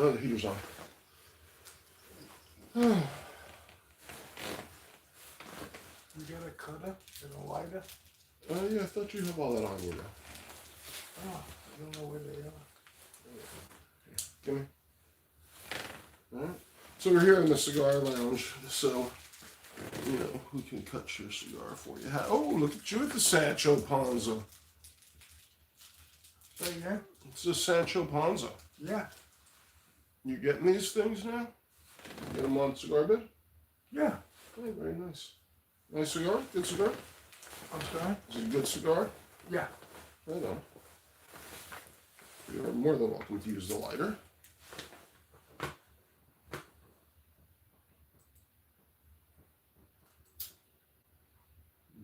Oh, the heater's on. You got a cutter and a lighter? Oh, yeah, I thought you have all that on you now. Oh, I don't know where they are. Give me. All right. So we're here in the cigar lounge, so, you know, we can cut your cigar for you. Oh, look at you with the Sancho Panza. Say again? It's the Sancho Panza. Yeah. You getting these things now? Get them on cigar bed? Yeah. Oh, very nice. Nice cigar? Good cigar? I'm sorry? Is it a good cigar? Yeah. Right on. You're more than welcome to use the lighter.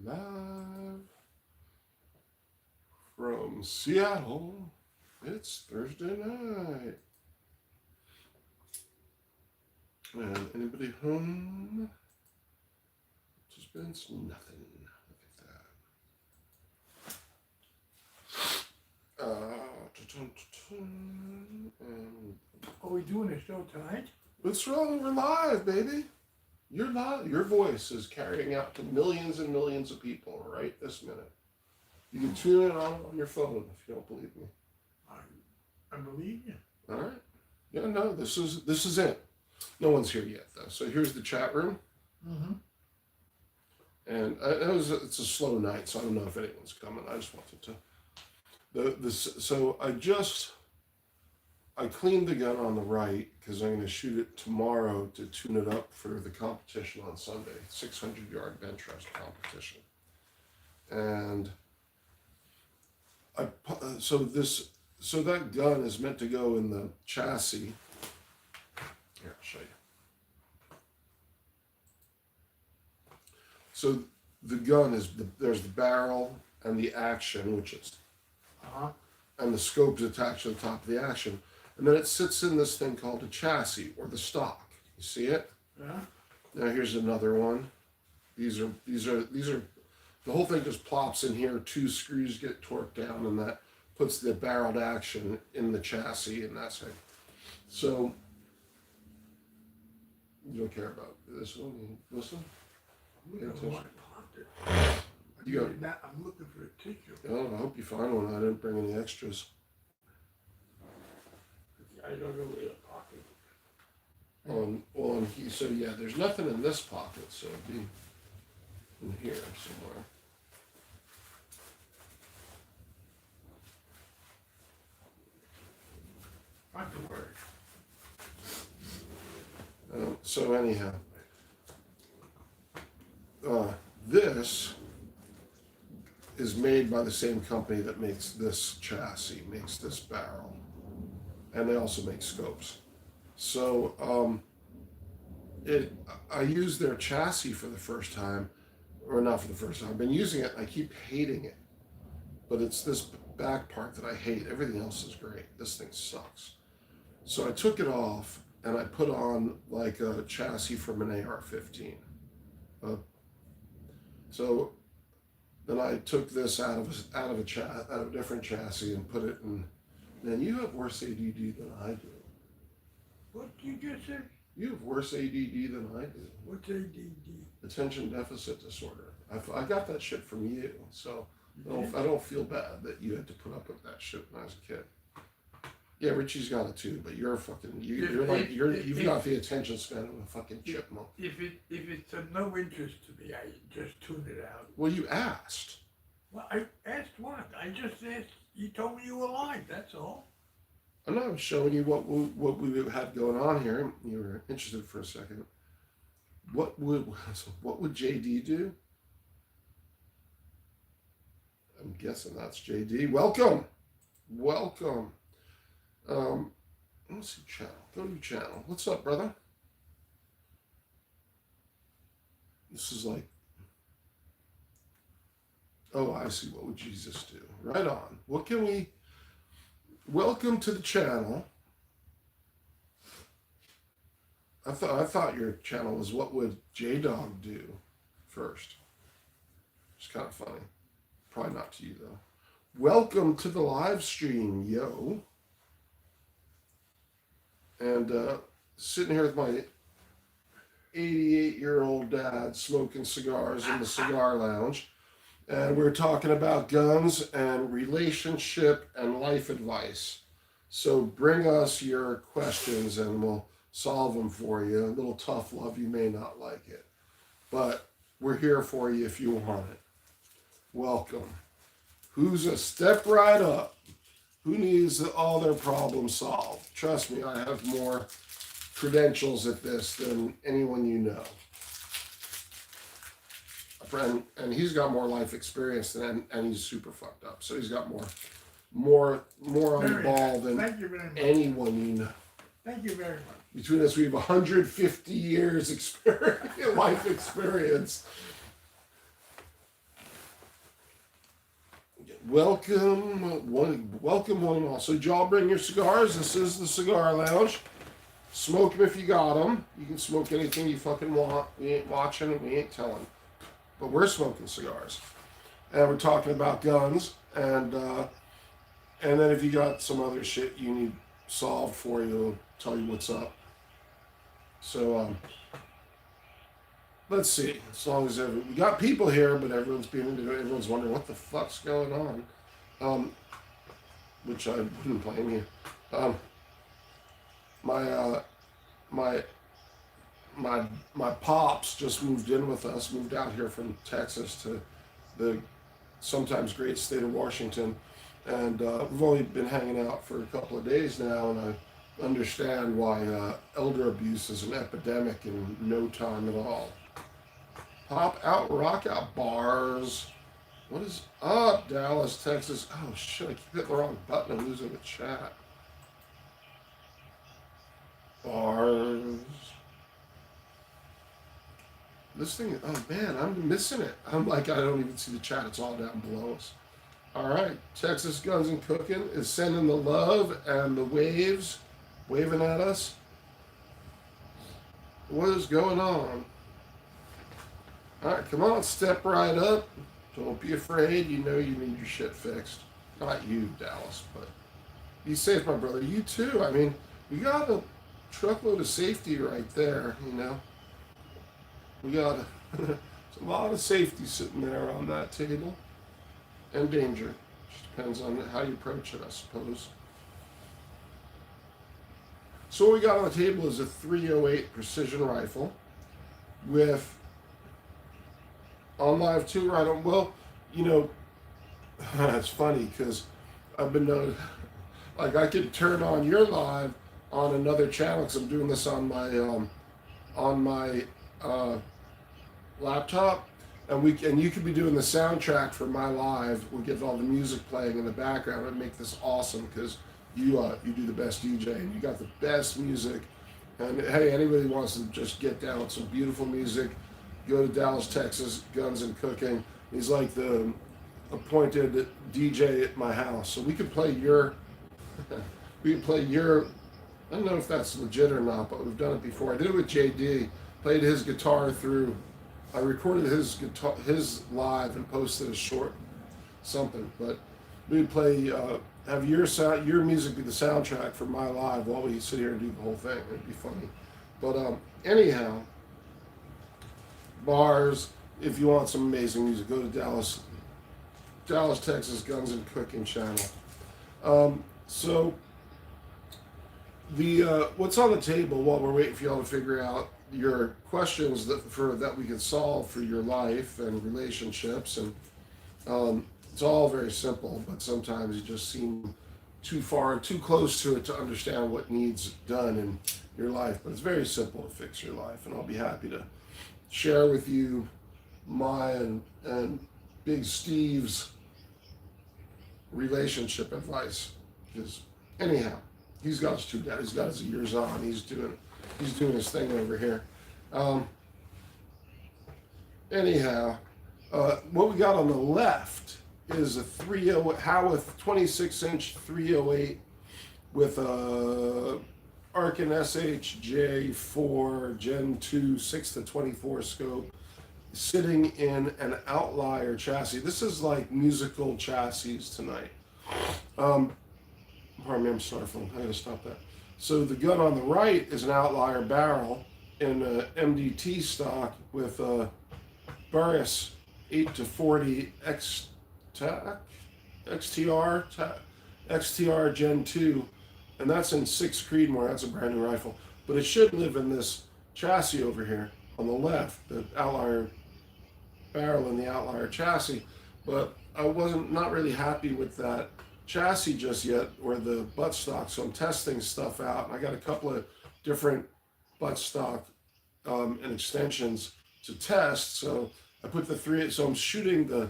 Live from Seattle, it's Thursday night. And anybody home? Suspense, nothing. Look at that. Are we doing a show tonight? What's wrong? We're live, baby. You're live. Your voice is carrying out to millions and millions of people right this minute. You can tune in on your phone if you don't believe me. I believe you. All right. Yeah, no, this is it. No one's here yet, though. So here's the chat room. Mm-hmm. And it's a slow night, so I don't know if anyone's coming. I just wanted to. So I cleaned the gun on the right because I'm going to shoot it tomorrow to tune it up for the competition on Sunday, 600-yard bench rest competition. And so that gun is meant to go in the chassis. Here, I'll show you. So the gun is there's the barrel and the action, which is, and the scope is attached to the top of the action, and then it sits in this thing called a chassis or the stock. You see it? Yeah. Now here's another one. These are the whole thing just plops in here. 2 screws get torqued down, and that puts the barreled action in the chassis, and that's it. So you don't care about this one. Listen. You got. I'm looking for a tissue. Oh, I hope you find one. I didn't bring any extras. I don't know where the pocket. So yeah, there's nothing in this pocket, so it'd be in here somewhere. Not to worry. So anyhow, this is made by the same company that makes this chassis, makes this barrel, and they also make scopes. So I used their chassis for the first time, or not for the first time. I've been using it, and I keep hating it, but it's this back part that I hate. Everything else is great. This thing sucks. So I took it off and I put on like a chassis from an AR-15. So then I took this out of a different chassis and put it in. Man, you have worse ADD than I do. What did you just say? You have worse ADD than I do. What's ADD? Attention deficit disorder. I got that shit from you, so I don't feel bad that you had to put up with that shit when I was a kid. Yeah, Richie's got it too, but you're fucking you've got the attention span of a fucking chipmunk. If it's of no interest to me, I just tune it out. Well, you asked. Well, I asked what? I just asked. You told me you were live. That's all. I'm not showing you what we had going on here. You were interested for a second. What would JD do? I'm guessing that's JD. Welcome. Let's see, channel. Go to channel. What's up, brother? This is like, oh, I see. What would Jesus do? Right on. What can we? Welcome to the channel. I thought your channel was what would J-Dog do first. It's kind of funny. Probably not to you though. Welcome to the live stream, yo. and sitting here with my 88-year-old dad smoking cigars in the cigar lounge. And we're talking about guns and relationship and life advice. So bring us your questions and we'll solve them for you. A little tough love, you may not like it, but we're here for you if you want it. Welcome. Who's a step right up? Who needs all their problems solved? Trust me, I have more credentials at this than anyone you know. A friend, and he's got more life experience than, and he's super fucked up. So he's got more on the ball than anyone you know. Thank you very much. Between us, we have 150 years experience, life experience. Welcome one and all. So did y'all bring your cigars? This is the Cigar Lounge. Smoke them if you got them. You can smoke anything you fucking want. We ain't watching, we ain't telling. But we're smoking cigars. And we're talking about guns. And then if you got some other shit you need solved for you, we'll tell you what's up. So, let's see. As long as we got people here, but everyone's wondering what the fuck's going on. Which I wouldn't blame you. My pops just moved in with us, moved out here from Texas to the sometimes great state of Washington, and we've only been hanging out for a couple of days now, and I understand why elder abuse is an epidemic in no time at all. Pop out, rock out, bars. What is up, Dallas, Texas? Oh shit, I keep hitting the wrong button. I'm losing the chat. Bars. This thing, oh man, I'm missing it. I'm like, I don't even see the chat. It's all down below us. All right, Texas Guns and Cooking is sending the love and the waves, waving at us. What is going on? All right, come on, step right up. Don't be afraid. You know you need your shit fixed. Not you, Dallas, but be safe, my brother. You too. I mean, we got a truckload of safety right there, you know. We got a lot of safety sitting there on that table. And danger. Just depends on how you approach it, I suppose. So what we got on the table is a .308 precision rifle with on live too, right on. Well, you know, it's funny because I've been known, like I could turn on your live on another channel because I'm doing this on my laptop, and you could be doing the soundtrack for my live. We'll get all the music playing in the background and make this awesome because you do the best DJ and you got the best music. And hey, anybody wants to just get down with some beautiful music, go to Dallas, Texas, Guns and Cooking. He's like the appointed DJ at my house, so we could play your. We could play your. I don't know if that's legit or not, but we've done it before. I did it with JD. Played his guitar through. I recorded his live and posted a short something. But we'd play. Have your music be the soundtrack for my live while we sit here and do the whole thing. It'd be funny. But anyhow, bars. If you want some amazing music, go to Dallas, Texas Guns and Cooking channel. So the what's on the table while we're waiting for y'all to figure out your questions that we can solve for your life and relationships, and it's all very simple, but sometimes you just seem too far and too close to it to understand what needs done in your life. But it's very simple to fix your life, and I'll be happy to share with you my and Big Steve's relationship advice. Because anyhow, he's got his two dads. He's got his years on. He's doing his thing over here. Anyhow, what we got on the left is a 308 Howarth 26-inch 308 with a Arkin SHJ4 Gen 2 6-24 scope, sitting in an outlier chassis. This is like musical chassis tonight. Pardon me, I'm snorkeling. I gotta stop that. So the gun on the right is an outlier barrel in MDT stock with a Burris 8 to 40 XTR Gen 2, and that's in 6 Creedmoor. That's a brand new rifle. But it should live in this chassis over here on the left, the outlier barrel in the outlier chassis. But I wasn't not really happy with that chassis just yet, or the buttstock. So I'm testing stuff out, and I got a couple of different buttstock and extensions to test. So I put the three. So I'm shooting the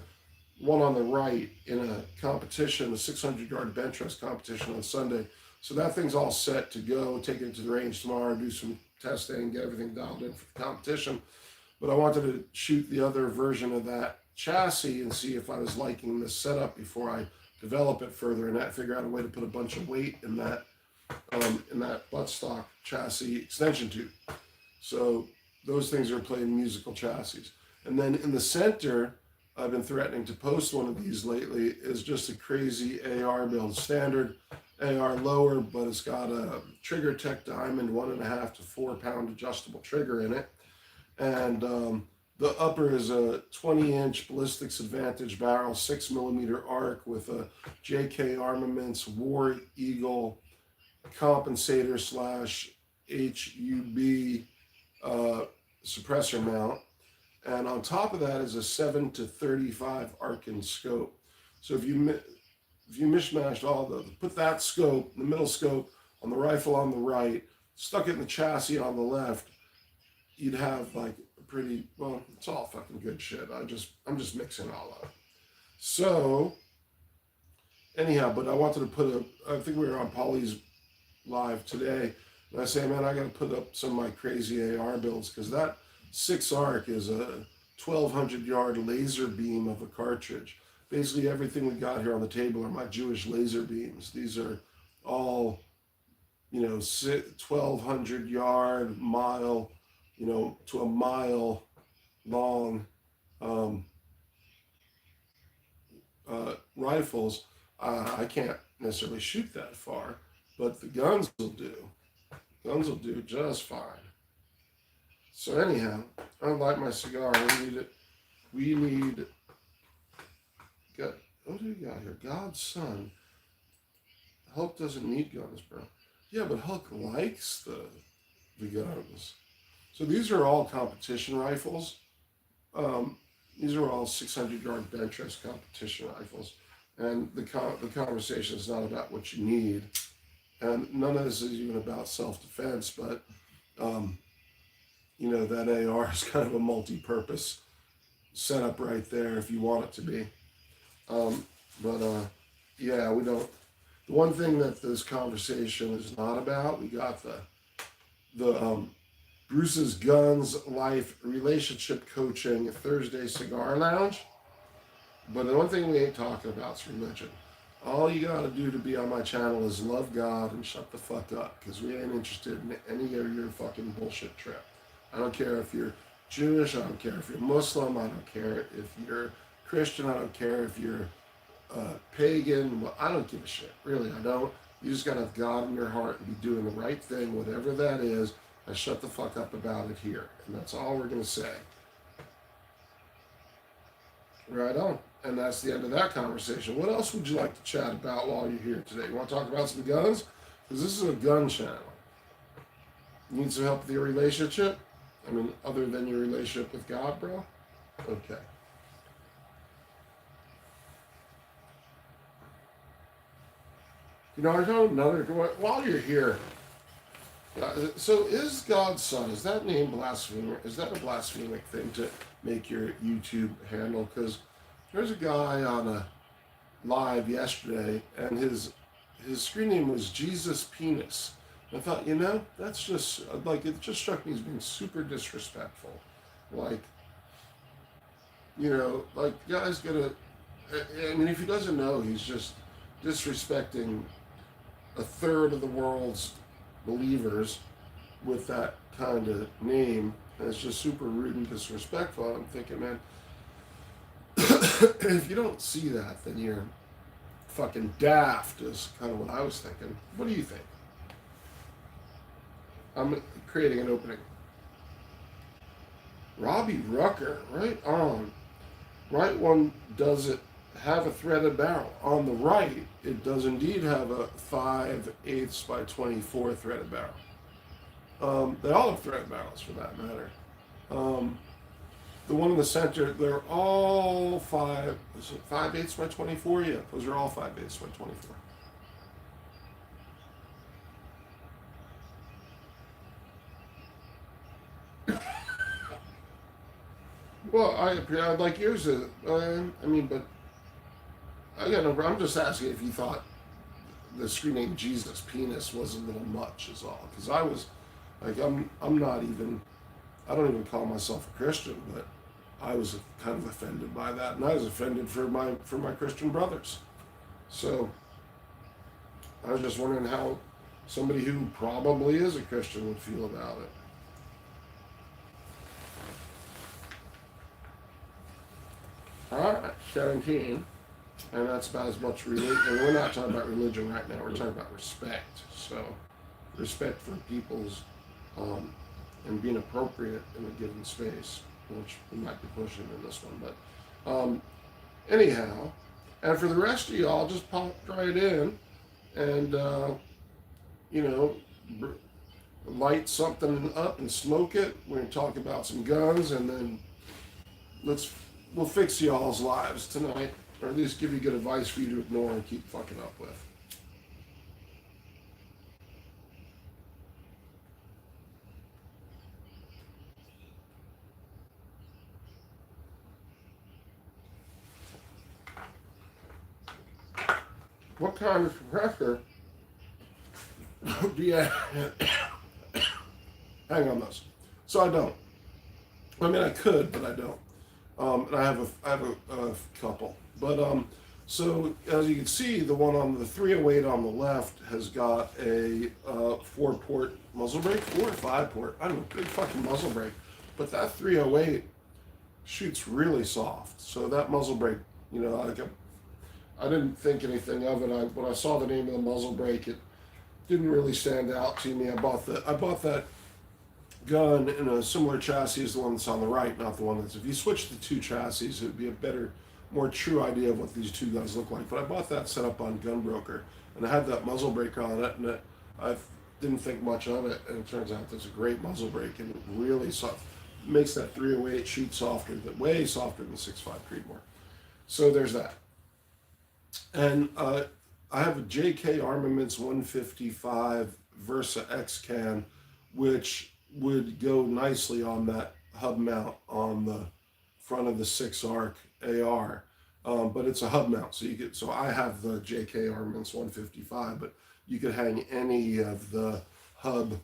one on the right in a competition, a 600-yard bench rest competition on Sunday. So that thing's all set to go. Take it to the range tomorrow, do some testing, get everything dialed in for the competition. But I wanted to shoot the other version of that chassis and see if I was liking the setup before I develop it further, and figure out a way to put a bunch of weight in that buttstock chassis extension tube. So those things are playing musical chassis. And then in the center, I've been threatening to post one of these lately, is just a crazy AR build. Standard AR lower, but it's got a Trigger Tech Diamond 1.5 to 4 pound adjustable trigger in it. And the upper is a 20-inch Ballistics Advantage barrel, 6mm arc with a JK Armaments War Eagle compensator / HUB suppressor mount. And on top of that is a 7 to 35 Arkin scope. So if you mishmashed all the, put that scope, the middle scope, on the rifle on the right, stuck it in the chassis on the left, you'd have like a pretty, well, it's all fucking good shit. I'm just mixing it all up. So anyhow, but I wanted to put I think we were on Polly's live today, and I say, man, I got to put up some of my crazy AR builds, because that 6 arc is a 1,200-yard laser beam of a cartridge. Basically everything we got here on the table are my Jewish laser beams. These are all, 1,200-yard, mile, to a mile long rifles. I can't necessarily shoot that far, but the guns will do. Guns will do just fine. So anyhow, I light my cigar. We need. What do we got here? God's Son. Hulk doesn't need guns, bro. Yeah, but Hulk likes the guns. So these are all competition rifles. These are all 600-yard bench rest competition rifles. And the conversation is not about what you need. And none of this is even about self-defense, but, that AR is kind of a multi-purpose setup right there if you want it to be. Yeah, we don't. The one thing that this conversation is not about, we got the Bruce's Guns Life Relationship Coaching Thursday Cigar Lounge. But the one thing we ain't talking about is religion. All you gotta do to be on my channel is love God and shut the fuck up, because we ain't interested in any of your fucking bullshit trip. I don't care if you're Jewish, I don't care if you're Muslim, I don't care if you're Christian, I don't care if you're pagan. Well, I don't give a shit, really, I don't. You just gotta have God in your heart and be doing the right thing, whatever that is, and shut the fuck up about it here. And that's all we're gonna say. Right on. And that's the end of that conversation. What else would you like to chat about while you're here today? You want to talk about some guns? Because this is a gun channel. You need some help with your relationship? I mean, other than your relationship with God, bro? Okay. I know another, while you're here, so is God's Son, is that name blasphemous? Is that a blasphemic thing to make your YouTube handle? Because there's a guy on a live yesterday, and his screen name was Jesus Penis. I thought, that's just, like, it just struck me as being super disrespectful. Like, like, guy's gonna, I mean, if he doesn't know, he's just disrespecting a third of the world's believers with that kind of name, and it's just super rude and disrespectful. I'm thinking, man, if you don't see that, then you're fucking daft, is kind of what I was thinking. What do you think? I'm creating an opening. Robbie Rucker, right on. Right one does it have a threaded barrel. On the right, it does indeed have a 5/8 by 24 threaded barrel. They all have threaded barrels for that matter. Um, the one in the center, they're all is it 5/8 by 24? Yeah, those are all 5/8 by 24. Well, I'd like yours. I mean, but I got no. I'm just asking if you thought the screen name Jesus Penis was a little much, is all. Because I was, like, I'm not even. I don't even call myself a Christian, but I was kind of offended by that, and I was offended for my Christian brothers. So I was just wondering how somebody who probably is a Christian would feel about it. All right, 17. And that's about as much religion. And we're not talking about religion right now. We're talking about respect. So, respect for people's and being appropriate in a given space, which we might be pushing in this one. But anyhow, and for the rest of y'all, just pop right in and you know light something up and smoke it. We're gonna talk about some guns, and then we'll fix y'all's lives tonight, or at least give you good advice for you to ignore and keep fucking up with. What kind of suppressor do you hang on this? So I don't. I mean, I could, but I don't. And I have a couple. But so as you can see, the one on the 308 on the left has got a 4-port muzzle brake, 4 or 5-port. I don't know, big fucking muzzle brake. But that 308 shoots really soft. So that muzzle brake, you know, I didn't think anything of it. When I saw the name of the muzzle brake, it didn't really stand out to me. I bought that gun in a similar chassis as the one that's on the right, not the one that's. If you switch the two chassis, it would be a better, more true idea of what these two guns look like. But I bought that set up on Gunbroker, and I had that muzzle brake on it, and I didn't think much of it, and it turns out that's a great muzzle brake, and it really makes that 308 shoot softer, way softer than 6.5 Creedmoor. So there's that. And I have a JK Armaments 155 Versa X-Can, which would go nicely on that hub mount on the front of the 6-ARC AR. But it's a hub mount, so I have the JK Armaments 155, but you could hang any of the hub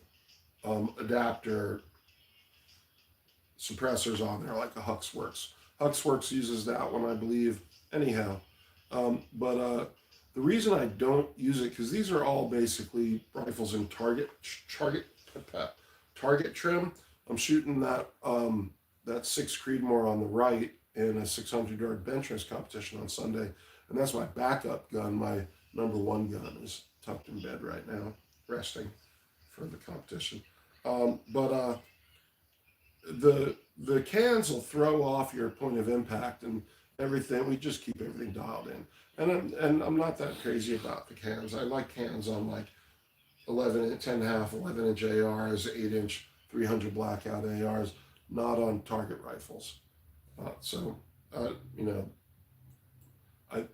adapter suppressors on there, like a Huxworks. Huxworks uses that one, I believe. Anyhow, but the reason I don't use it, because these are all basically rifles in target trim. I'm shooting that 6 Creedmoor on the right in a 600-yard bench race competition on Sunday, and that's my backup gun. My number 1 gun is tucked in bed right now, resting for the competition. But the cans will throw off your point of impact and everything. We just keep everything dialed in, and I'm not that crazy about the cans. I like cans on like 10.5, 11-inch ARs, 8-inch 300 blackout ARs, not on target rifles. You know, I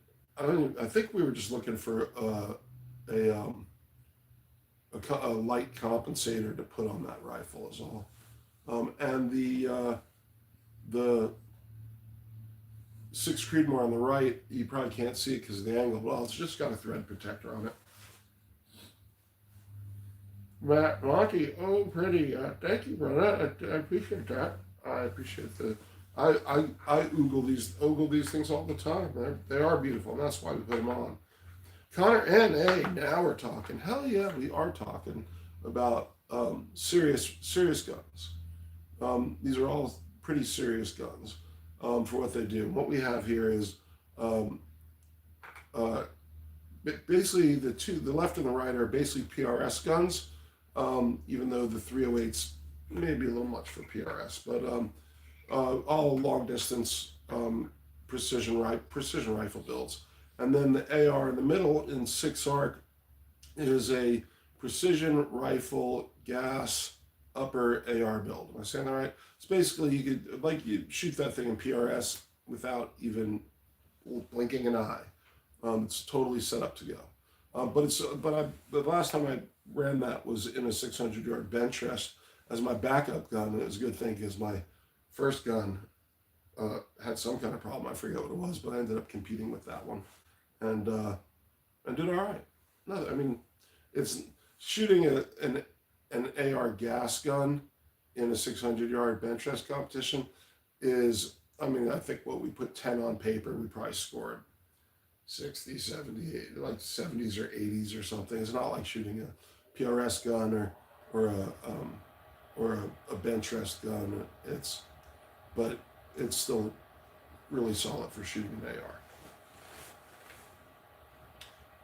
think we were just looking for a light compensator to put on that rifle is all. And the 6 Creedmoor on the right, you probably can't see it because of the angle. Well, it's just got a thread protector on it. Matt Monty, oh pretty. Thank you, brother. I appreciate that. I appreciate I ogle these things all the time. They are beautiful, and that's why we put them on. Connor N.A., now we're talking. Hell yeah, we are talking about serious guns. These are all pretty serious guns for what they do. What we have here is basically the left and the right are basically PRS guns. even though the 308's maybe a little much for PRS, but all long distance precision rifle builds. And then the AR in the middle in 6 arc is a precision rifle gas upper AR build. Am I saying that right? It's basically you shoot that thing in PRS without even blinking an eye. It's totally set up to go. The last time I ran that was in a 600-yard bench rest as my backup gun. And it was a good thing because my first gun had some kind of problem. I forget what it was, but I ended up competing with that one, and did all right. No, I mean, it's shooting an AR gas gun in a 600-yard bench rest competition is, I mean, I think what we put 10 on paper, we probably scored 60, 70, like 70s or 80s or something. It's not like shooting a PRS gun or a bench rest gun. But it's still really solid for shooting an AR.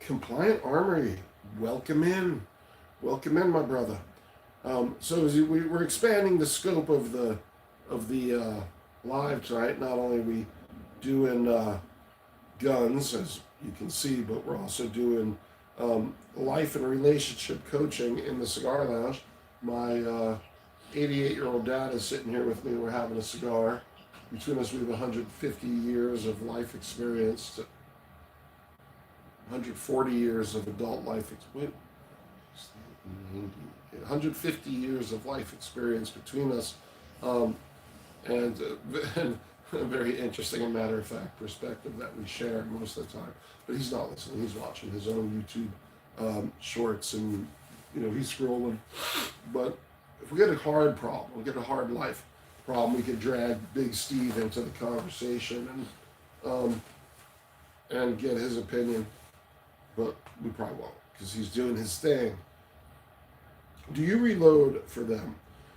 Compliant Armory, welcome in, my brother. So as we're expanding the scope of the live tonight. Not only are we doing guns, as you can see, but we're also doing life and relationship coaching in the Cigar Lounge. My 88-year-old dad is sitting here with me. We're having a cigar. Between us, we have 150 years of life experience, 140 years of adult life experience, 150 years of life experience between us, and a very interesting and matter-of-fact perspective that we share most of the time. But he's not listening. He's watching his own YouTube shorts, and he's scrolling. But if we get a hard problem, we get a hard life problem, we could drag Big Steve into the conversation and get his opinion. But we probably won't, because he's doing his thing. Do you reload for them?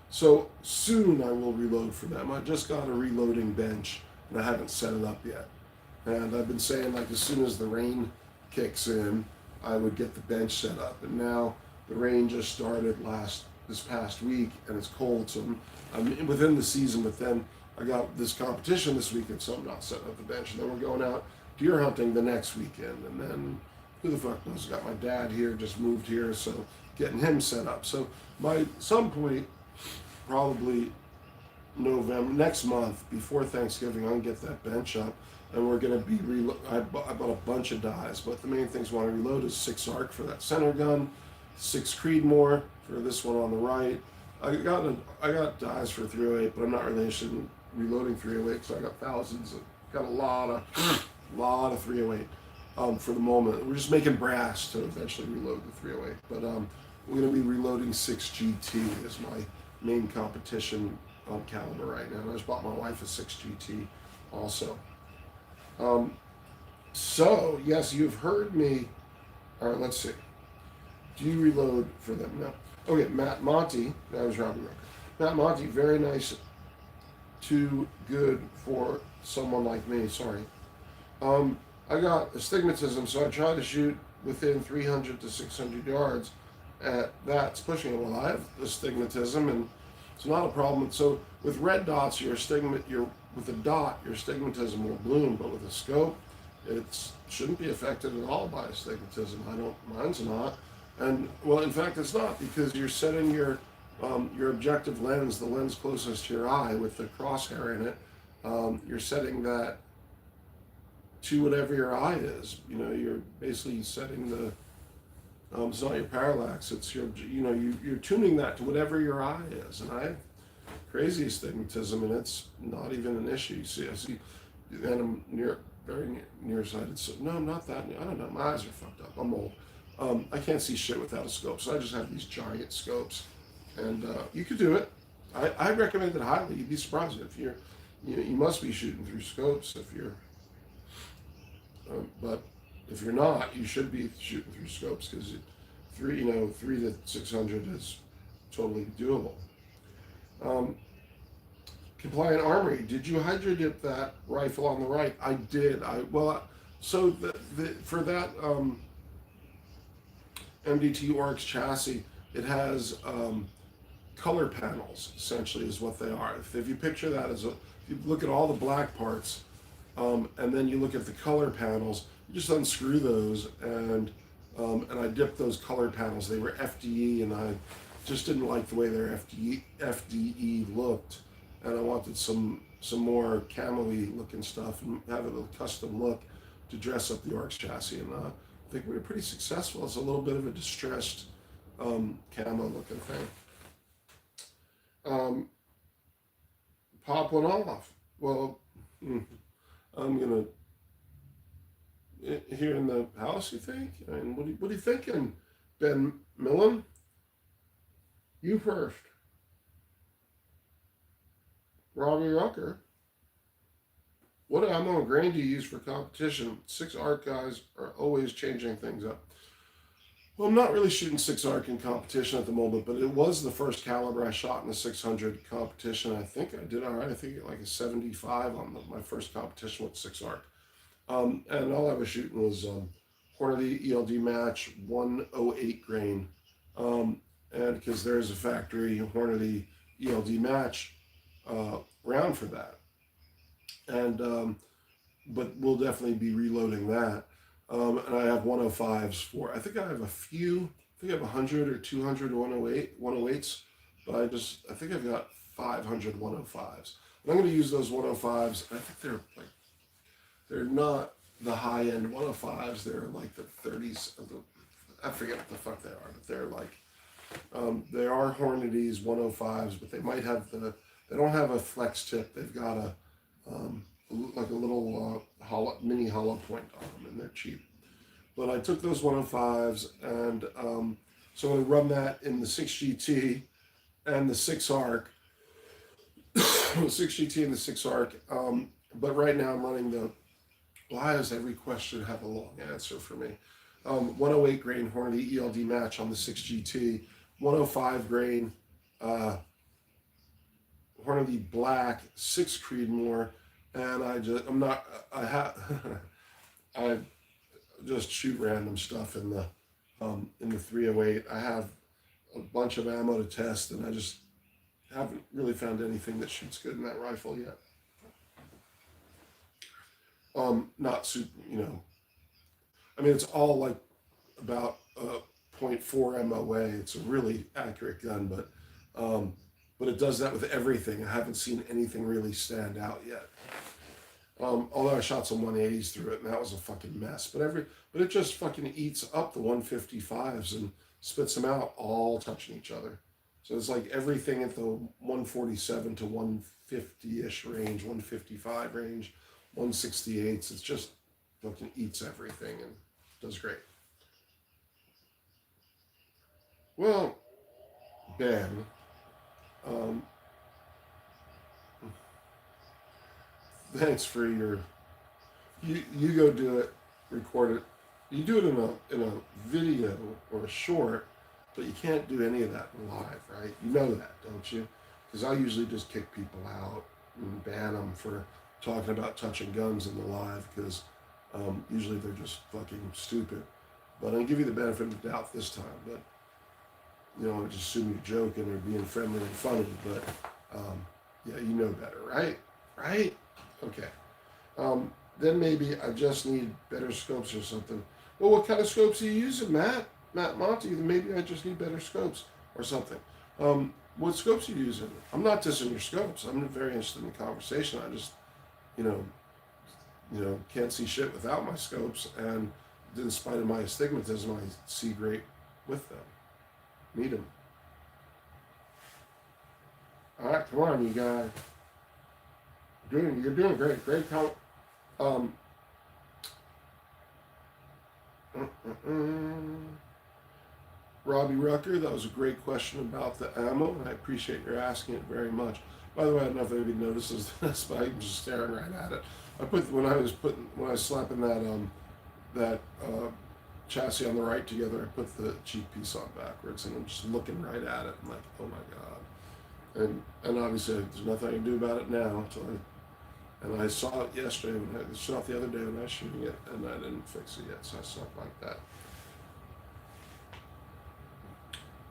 So soon I will reload for them. I just got a reloading bench, and I haven't set it up yet. And I've been saying, like, as soon as the rain kicks in, I would get the bench set up. And now the rain just started this past week, and it's cold, so I'm within the season. But then I got this competition this weekend, so I'm not setting up the bench. And then we're going out deer hunting the next weekend, and then who the fuck knows? I got my dad here, just moved here, so getting him set up. So by some point, probably November, next month, before Thanksgiving, I'm going to get that bench up, and we're going to be I bought a bunch of dies, but the main things I want to reload is 6 ARC for that center gun, 6 Creedmoor for this one on the right. I got dies for 308, but I'm not really interested in reloading 308 because I got thousands. Got a lot of 308 for the moment. We're just making brass to eventually reload the 308, but we're going to be reloading 6 GT as my main competition caliber right now. And I just bought my wife a 6 GT also. So yes, you've heard me. All right, let's see. Do you reload for them? No. Okay, Matt Monty. That was Robbie Rucker. Matt Monty, very nice. Too good for someone like me. Sorry. I got astigmatism, so I try to shoot within 300 to 600 yards. That's pushing it. Well, I have astigmatism, and it's not a problem. So with red dots, with a dot, your astigmatism will bloom, but with a scope, it shouldn't be affected at all by astigmatism. Mine's not. And well, in fact, it's not, because you're setting your objective lens, the lens closest to your eye with the crosshair in it. You're setting that to whatever your eye is. You're basically setting the. It's not your parallax. It's you're tuning that to whatever your eye is. And I have crazy astigmatism, and it's not even an issue. I see, and I'm very nearsighted. So no, I'm not that. I don't know. My eyes are fucked up. I'm old. I can't see shit without a scope, so I just have these giant scopes, and you could do it. I recommend it highly. You'd be surprised if you must be shooting through scopes if you're, but if you're not, you should be shooting through scopes, because 3 to 600 is totally doable. Compliant Armory, did you hydrodip that rifle on the right? I did. For that MDT Oryx chassis, It has color panels, essentially, is what they are. If you picture that as if you look at all the black parts, and then you look at the color panels, you just unscrew those, and I dipped those color panels. They were FDE, and I just didn't like the way their FDE looked, and I wanted some more camo-y looking stuff and have it a custom look to dress up the Oryx chassis. And I think we were pretty successful. It's a little bit of a distressed camo looking thing. Pop one off. Well, I'm gonna here in the house. You think? I mean, what are you thinking, Ben Millen? You first. Robbie Rucker. What ammo and grain do you use for competition? 6 ARC guys are always changing things up. Well, I'm not really shooting 6 ARC in competition at the moment, but it was the first caliber I shot in a 600 competition. I think I did all right. I think I like a 75 on my first competition with 6 ARC. And all I was shooting was Hornady ELD match 108 grain. And because there's a factory Hornady ELD match round for that. And but we'll definitely be reloading that. And I have 105s for, I think I have a few, I think I have 100 or 200 108s, but I think I've got 500 105s. And I'm going to use those 105s. I think they're not the high-end 105s. They're like the 30s. I forget what the fuck they are, but they're like, they are Hornady's 105s, but they might have they don't have a flex tip. They've got like a little mini hollow point on them, and they're cheap. But I took those 105s, and so I'm going to run that in the 6GT and the 6 ARC. 6GT and the 6 ARC. But right now I'm running why does every question have a long answer for me? 108 grain Hornady ELD match on the 6GT, 105 grain Hornady black 6 Creedmoor, and I just shoot random stuff in the 308. I have a bunch of ammo to test, and I just haven't really found anything that shoots good in that rifle yet. Not super, I mean, it's all like about 0.4 MOA. It's a really accurate gun, but it does that with everything. I haven't seen anything really stand out yet. Although I shot some 180s through it, and that was a fucking mess. But it just fucking eats up the 155s and spits them out, all touching each other. So it's like everything at the 147 to 150-ish range, 155 range, 168s. It's just fucking eats everything and does great. Well, Ben, thanks for you go do it, record it. You do it in a video or a short, but you can't do any of that live, right? You know that, don't you? Because I usually just kick people out and ban them for talking about touching guns in the live, because usually they're just fucking stupid. But I give you the benefit of the doubt this time. But I just assume you're joking or being friendly and funny. But yeah, you know better, right? Right? Okay. Then maybe I just need better scopes or something. Well, what kind of scopes are you using, Matt Monty? Maybe I just need better scopes or something. What scopes are you using? I'm not dissing your scopes. I'm very interested in the conversation. I just, can't see shit without my scopes, and in spite of my astigmatism, I see great with them. Need them. All right, come on, you guys. You're doing great. Great comment. Robbie Rucker, that was a great question about the ammo, and I appreciate your asking it very much. By the way, I don't know if anybody notices this, but I'm just staring right at it. When I was slapping that chassis on the right together, I put the cheek piece on backwards, and I'm just looking right at it. I'm like, oh my god. And obviously there's nothing I can do about it now. And I saw it yesterday, I saw it the other day when I was shooting it, and I didn't fix it yet, so I stuck like that.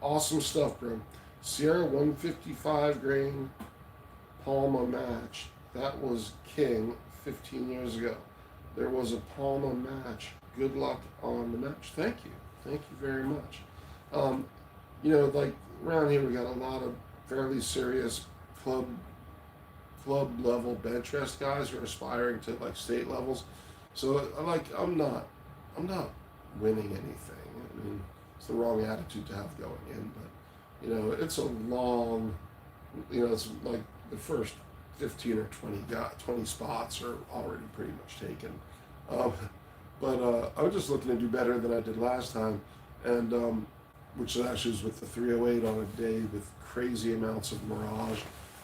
Awesome stuff, bro. Sierra 155 grain Palma match. That was king 15 years ago. There was a Palma match. Good luck on the match. Thank you. Thank you very much. Um, like around here, we got a lot of fairly serious club level bench rest guys who are aspiring to like state levels. So I'm not winning anything. I mean, it's the wrong attitude to have going in, but it's a long, it's like the first 15 or 20 spots are already pretty much taken. Um, but I was just looking to do better than I did last time, and which actually was with the 308 on a day with crazy amounts of mirage,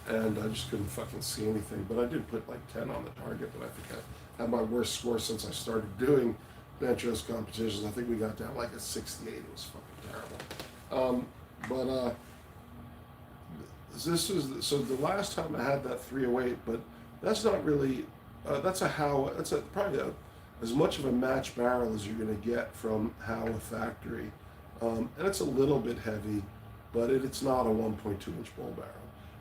and I just couldn't fucking see anything. But I did put like 10 on the target, but I think I had my worst score since I started doing bench rest competitions. I think we got down like a 68. It was fucking terrible. But this is so the last time I had that 308, but that's not really that's probably as much of a match barrel as you're going to get from Howe factory, and it's a little bit heavy, but it's not a 1.2 inch bull barrel.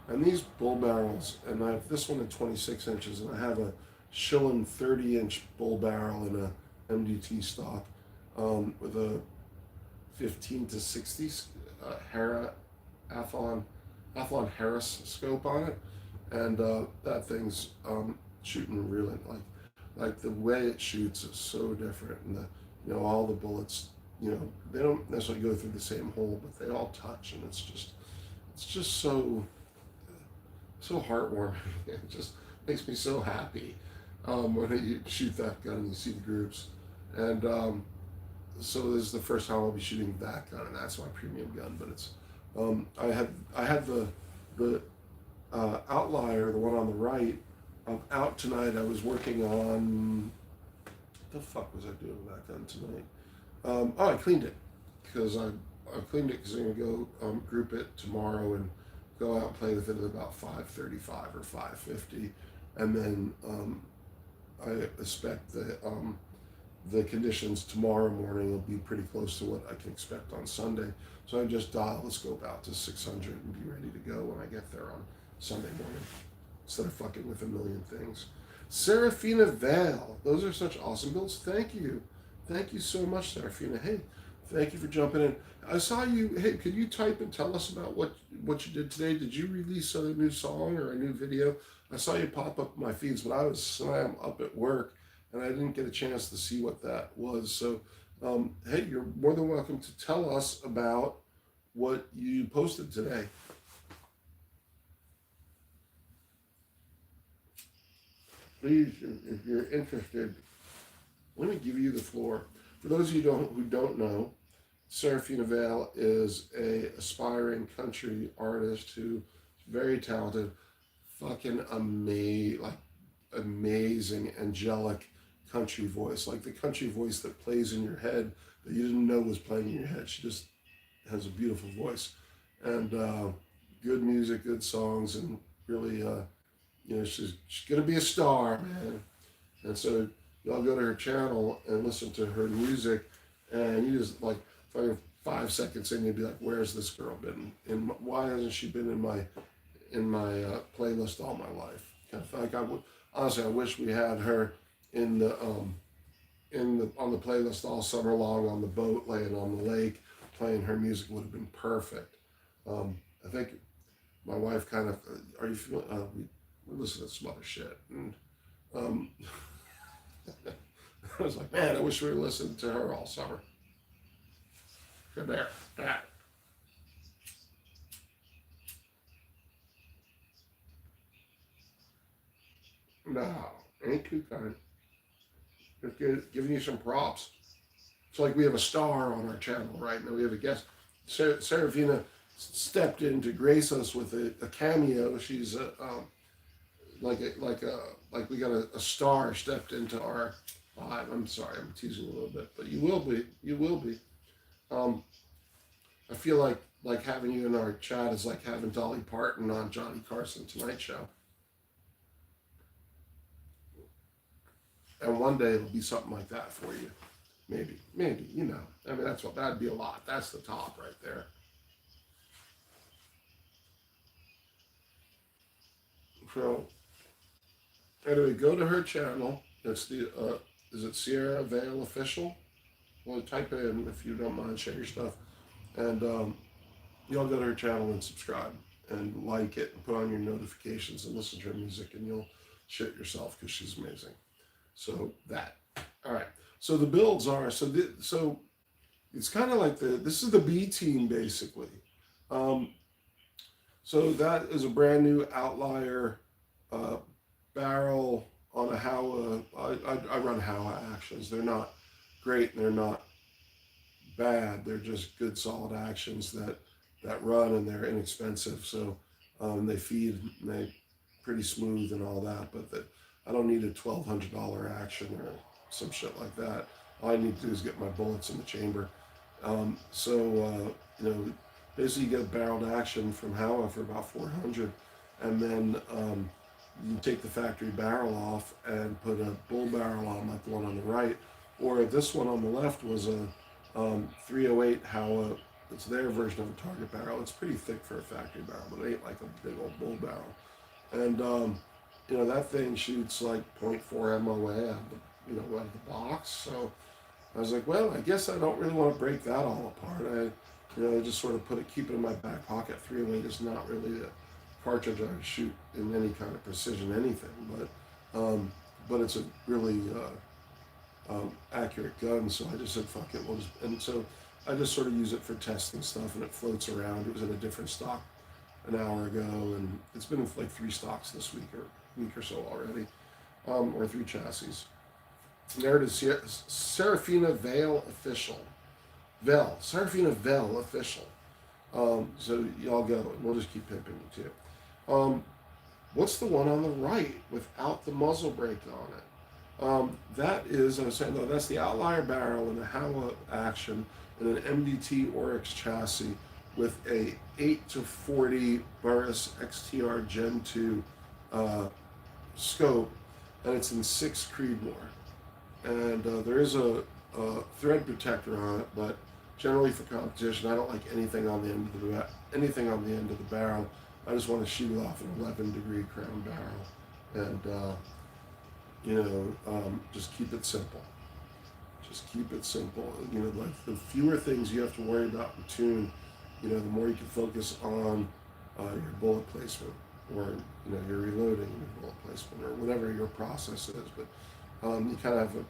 And these bull barrels, and I have this one at 26 inches, and I have a Schillen 30-inch bull barrel in a MDT stock with a 15 to 60 Hera Athlon Harris scope on it, and that thing's shooting really like the way it shoots is so different, and all the bullets, they don't necessarily go through the same hole, but they all touch, and it's just so heartwarming. It just makes me so happy when you shoot that gun and you see the groups, and so this is the first time I'll be shooting that gun, and that's my premium gun. But it's I had the outlier, the one on the right, out tonight. I was working on what the fuck was I doing with that gun tonight? I cleaned it because I cleaned it because I'm gonna go group it tomorrow and go out and play with it at about 5:35 or 5:50, and then I expect that the conditions tomorrow morning will be pretty close to what I can expect on Sunday. So I just dial the scope out to 600 and be ready to go when I get there on Sunday morning, instead of fucking with a million things. Serafina Vale, those are such awesome builds. Thank you so much, Serafina. Hey, thank you for jumping in. I saw you. Hey, could you type and tell us about what you did today? Did you release a new song or a new video? I saw you pop up my feeds, but I was slam up at work and I didn't get a chance to see what that was. So, hey, you're more than welcome to tell us about what you posted today. Please, if you're interested, let me give you the floor. For those of you who don't know, Serafina Vale is a aspiring country artist who is very talented, fucking amazing, angelic country voice, like the country voice that plays in your head that you didn't know was playing in your head. She just has a beautiful voice, and good music, good songs, and really, she's gonna be a star, man. And so y'all go to her channel and listen to her music, and you just like 5 seconds in, you'd be like, "Where's this girl been? And why hasn't she been in my playlist all my life?" Kind of like honestly, I wish we had her in the on the playlist all summer long on the boat, laying on the lake, playing her music would have been perfect. I think my wife kind of, are you feeling? We listen to some other shit, and I was like, man, I wish we were listening to her all summer. Good there, that. No, ain't too kind. Just giving you some props. It's like we have a star on our channel right now. We have a guest. Serafina stepped in to grace us with a cameo. She's like we got a star stepped into our live. I'm sorry, I'm teasing a little bit, but you will be. You will be. I feel like having you in our chat is like having Dolly Parton on Johnny Carson Tonight Show. And one day it'll be something like that for you. Maybe, I mean, that'd be a lot. That's the top right there. So anyway, go to her channel. It's the is it Sierra Vale Official? Well, type it in if you don't mind. Share your stuff, and you'll go to her channel and subscribe and like it and put on your notifications and listen to her music, and you'll shit yourself because she's amazing. So that. All right. So the builds are so it's kind of like this is the B team basically. Um, so that is a brand new outlier barrel on a Howa. I run Howa actions. They're not great and they're not bad. They're just good solid actions that run and they're inexpensive. So they feed and they pretty smooth and all that. But I don't need a $1,200 action or some shit like that. All I need to do is get my bullets in the chamber. Basically you get a barreled action from Howa for about 400, and then you take the factory barrel off and put a bull barrel on, like the one on the right, or this one on the left was a 308 Howa. It's their version of a target barrel. It's pretty thick for a factory barrel, but it ain't like a big old bull barrel. And that thing shoots like 0.4 MOA out of the box. So I was like, well, I guess I don't really want to break that all apart. I just sort of keep it in my back pocket. 308 is not really a cartridge I would shoot in any kind of precision anything, but it's a really accurate gun. So I just said, fuck it. And so I just sort of use it for testing stuff, and it floats around. It was in a different stock an hour ago, and it's been in like 3 stocks this week or so already, or 3 chassis. And there it is, Serafina Vale Official. Serafina Vale Official. So y'all go, and we'll just keep pimping you too. What's the one on the right without the muzzle brake on it? That is, I was saying, no, that's the outlier barrel in a Howa action in an MDT Oryx chassis with a 8-40 Burris XTR Gen 2 scope, and it's in 6 Creedmoor. And there is a thread protector on it, but generally for competition, I don't like anything on the end of the barrel. I just want to shoot off an 11-degree crown barrel, and just keep it simple. Just keep it simple. Like the fewer things you have to worry about in tune, the more you can focus on your bullet placement, or your reloading, your bullet placement, or whatever your process is. But you kind of have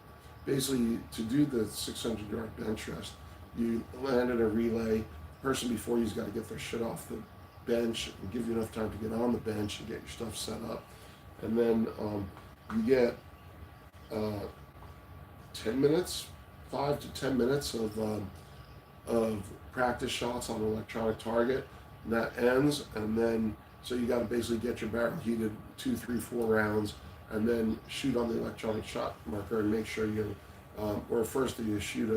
basically to do the 600-yard bench rest, you land in a relay. Person before you's got to get their shit off the bench and give you enough time to get on the bench and get your stuff set up, and then you get 10 minutes, 5 to 10 minutes of practice shots on an electronic target, and that ends. And then so you got to basically get your barrel heated 2, 3, 4 rounds, and then shoot on the electronic shot marker and make sure or first you shoot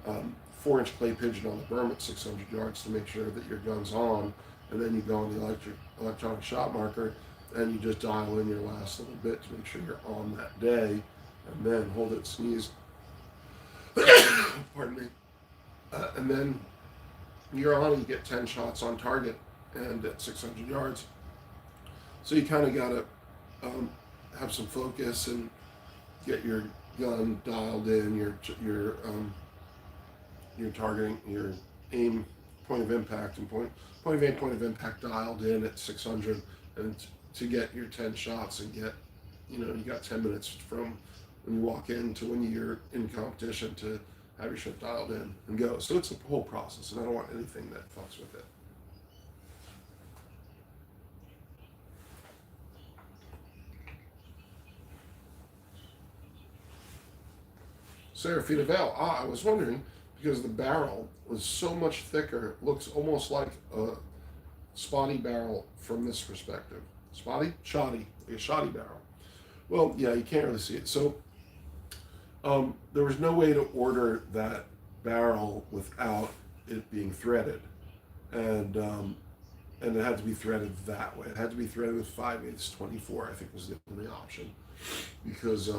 a 4-inch clay pigeon on the berm at 600 yards to make sure that your gun's on, and then you go on the electronic shot marker and you just dial in your last little bit to make sure you're on that day, and then hold it, sneeze, pardon me, and then you're on and you get 10 shots on target and at 600 yards. So you kind of got to have some focus and get your gun dialed in, your targeting, your aim, point of impact, and point of aim, point of impact dialed in at 600, and to get your 10 shots and get, you got 10 minutes from when you walk in to when you're in competition to have your shit dialed in and go. So it's a whole process, and I don't want anything that fucks with it. Serafina Vale. I was wondering, because the barrel was so much thicker, looks almost like a spotty barrel from this perspective. Spotty? Shoddy. Like a shoddy barrel. Well, yeah, you can't really see it. So there was no way to order that barrel without it being threaded. And it had to be threaded that way. It had to be threaded with 5/8 24, I think was the only option. Because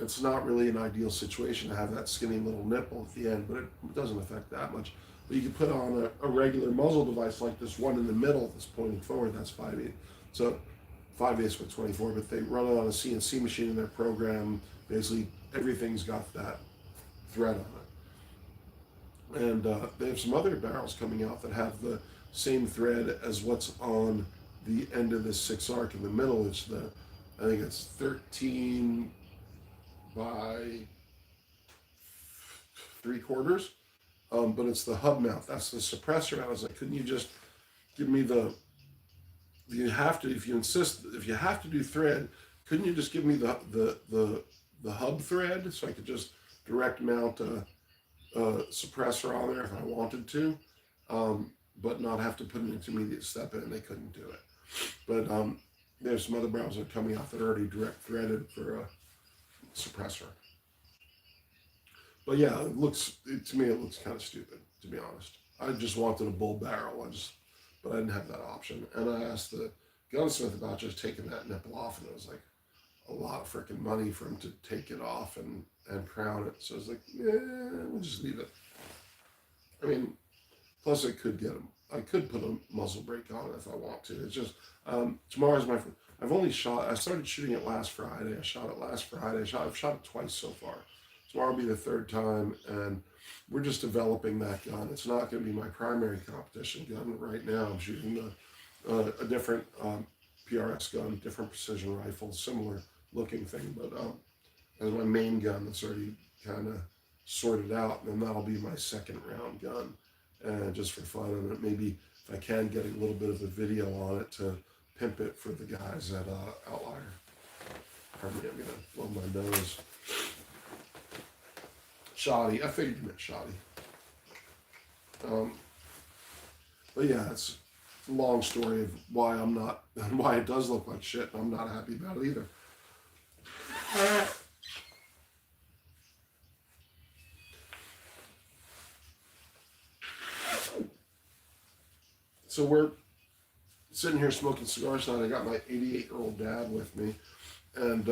it's not really an ideal situation to have that skinny little nipple at the end, but it doesn't affect that much. But you can put on a regular muzzle device like this one in the middle that's pointing forward, that's 5/8. So 5/8 by 24, but they run it on a CNC machine in their program. Basically, everything's got that thread on it. And they have some other barrels coming out that have the same thread as what's on the end of this 6 arc in the middle. It's I think it's 13 by 3/4. But it's the hub mount. That's the suppressor. I was like, couldn't you just give me you have to, if you insist, if you have to do thread, couldn't you just give me the hub thread so I could just direct mount a suppressor on there if I wanted to, but not have to put an intermediate step in? They couldn't do it. But there's some other barrels that are coming out that are already direct threaded for a suppressor. But yeah, to me it looks kind of stupid, to be honest. I just wanted a bull barrel, but I didn't have that option. And I asked the gunsmith about just taking that nipple off, and it was like a lot of freaking money for him to take it off and crown it. So I was like, yeah, we'll just leave it. I mean, plus I could put a muzzle brake on it if I want to. It's just, tomorrow's I started shooting it last Friday. I shot it last Friday. I've shot it twice so far. Tomorrow will be the 3rd time, and we're just developing that gun. It's not going to be my primary competition gun right now. I'm shooting a different PRS gun, different precision rifle, similar looking thing, but as my main gun that's already kind of sorted out, and then that'll be my 2nd round gun, just for fun. And maybe if I can get a little bit of a video on it to pimp it for the guys at Outlier. Pardon me, I'm going to blow my nose. Shoddy. I figured you meant shoddy. But yeah, it's a long story of why it does look like shit, and I'm not happy about it either. So we're sitting here smoking cigars tonight. I got my 88-year-old dad with me, and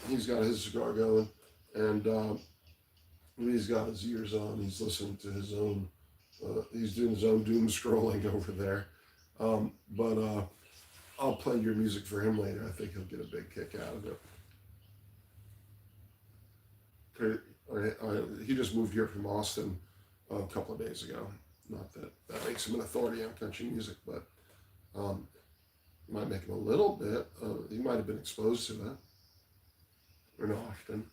he's got his cigar going, and he's got his ears on. He's listening to his own, he's doing his own doom scrolling over there. But I'll play your music for him later. I think he'll get a big kick out of it. He just moved here from Austin a couple of days ago. Not that that makes him an authority on country music, but might make him a little bit. He might have been exposed to it. Or not often.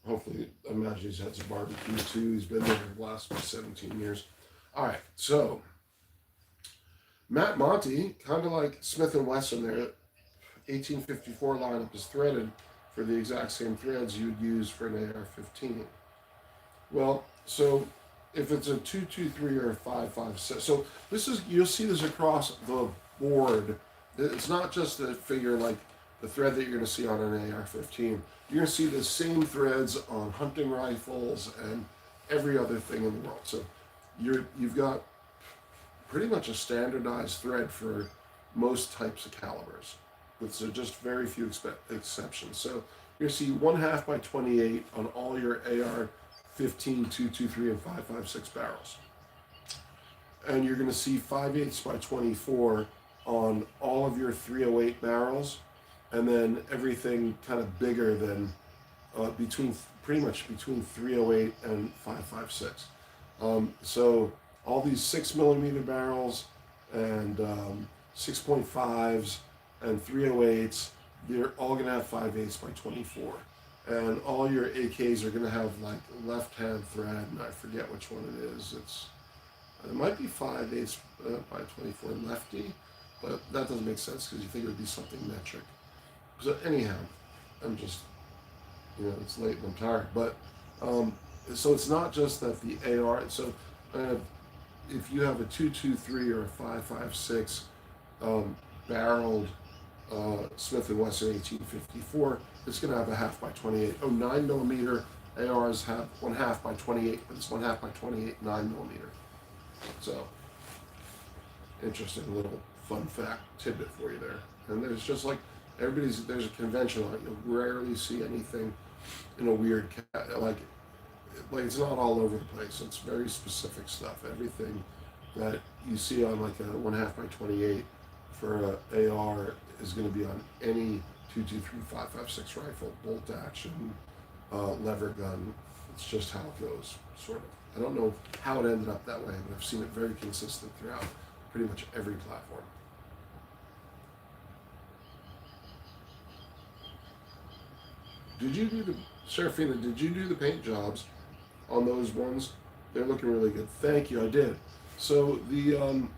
Hopefully, I imagine he's had some barbecue too. He's been there the last 17 years. All right, so Matt Monty, kind of like Smith & Wesson, their 1854 lineup is threaded for the exact same threads you'd use for an AR-15. Well, so if it's a 223 or a 556, so this is, you'll see this across the board. It's not just a figure like the thread that you're going to see on an AR-15. You're going to see the same threads on hunting rifles and every other thing in the world. So you've got pretty much a standardized thread for most types of calibers, with just very few exceptions. So you're going to see 1/2 by 28 on all your AR-15, 223, and 556 barrels. And you're going to see 5/8 by 24 on all of your 308 barrels, and then everything kind of bigger than pretty much between 308 and 556. So all these 6mm barrels and 6.5s and 308s, they're all going to have 5/8 by 24. And all your AKs are going to have like left-hand thread, and I forget which one it is. It might be 5/8 by 24 lefty, but that doesn't make sense because you think it would be something metric. So anyhow, I'm just, it's late and I'm tired. But so it's not just that the AR. So if you have a 223 or a 556 barreled Smith & Wesson 1854, it's going to have a 1/2 by 28. 9mm ARs have 1/2 by 28, but it's 1/2 by 28 9mm. So interesting little fun fact tidbit for you there. And there's just like there's a convention on it. You'll rarely see anything in a weird like it's not all over the place. It's very specific stuff. Everything that you see on like a 1/2 by 28 for a AR is going to be on any 223 5.56 rifle, bolt action, lever gun. It's just how it goes, sort of. I don't know how it ended up that way, but I've seen it very consistent throughout pretty much every platform. Did you do the Serafina? Did you do the paint jobs on those ones? They're looking really good. Thank you. I did. So the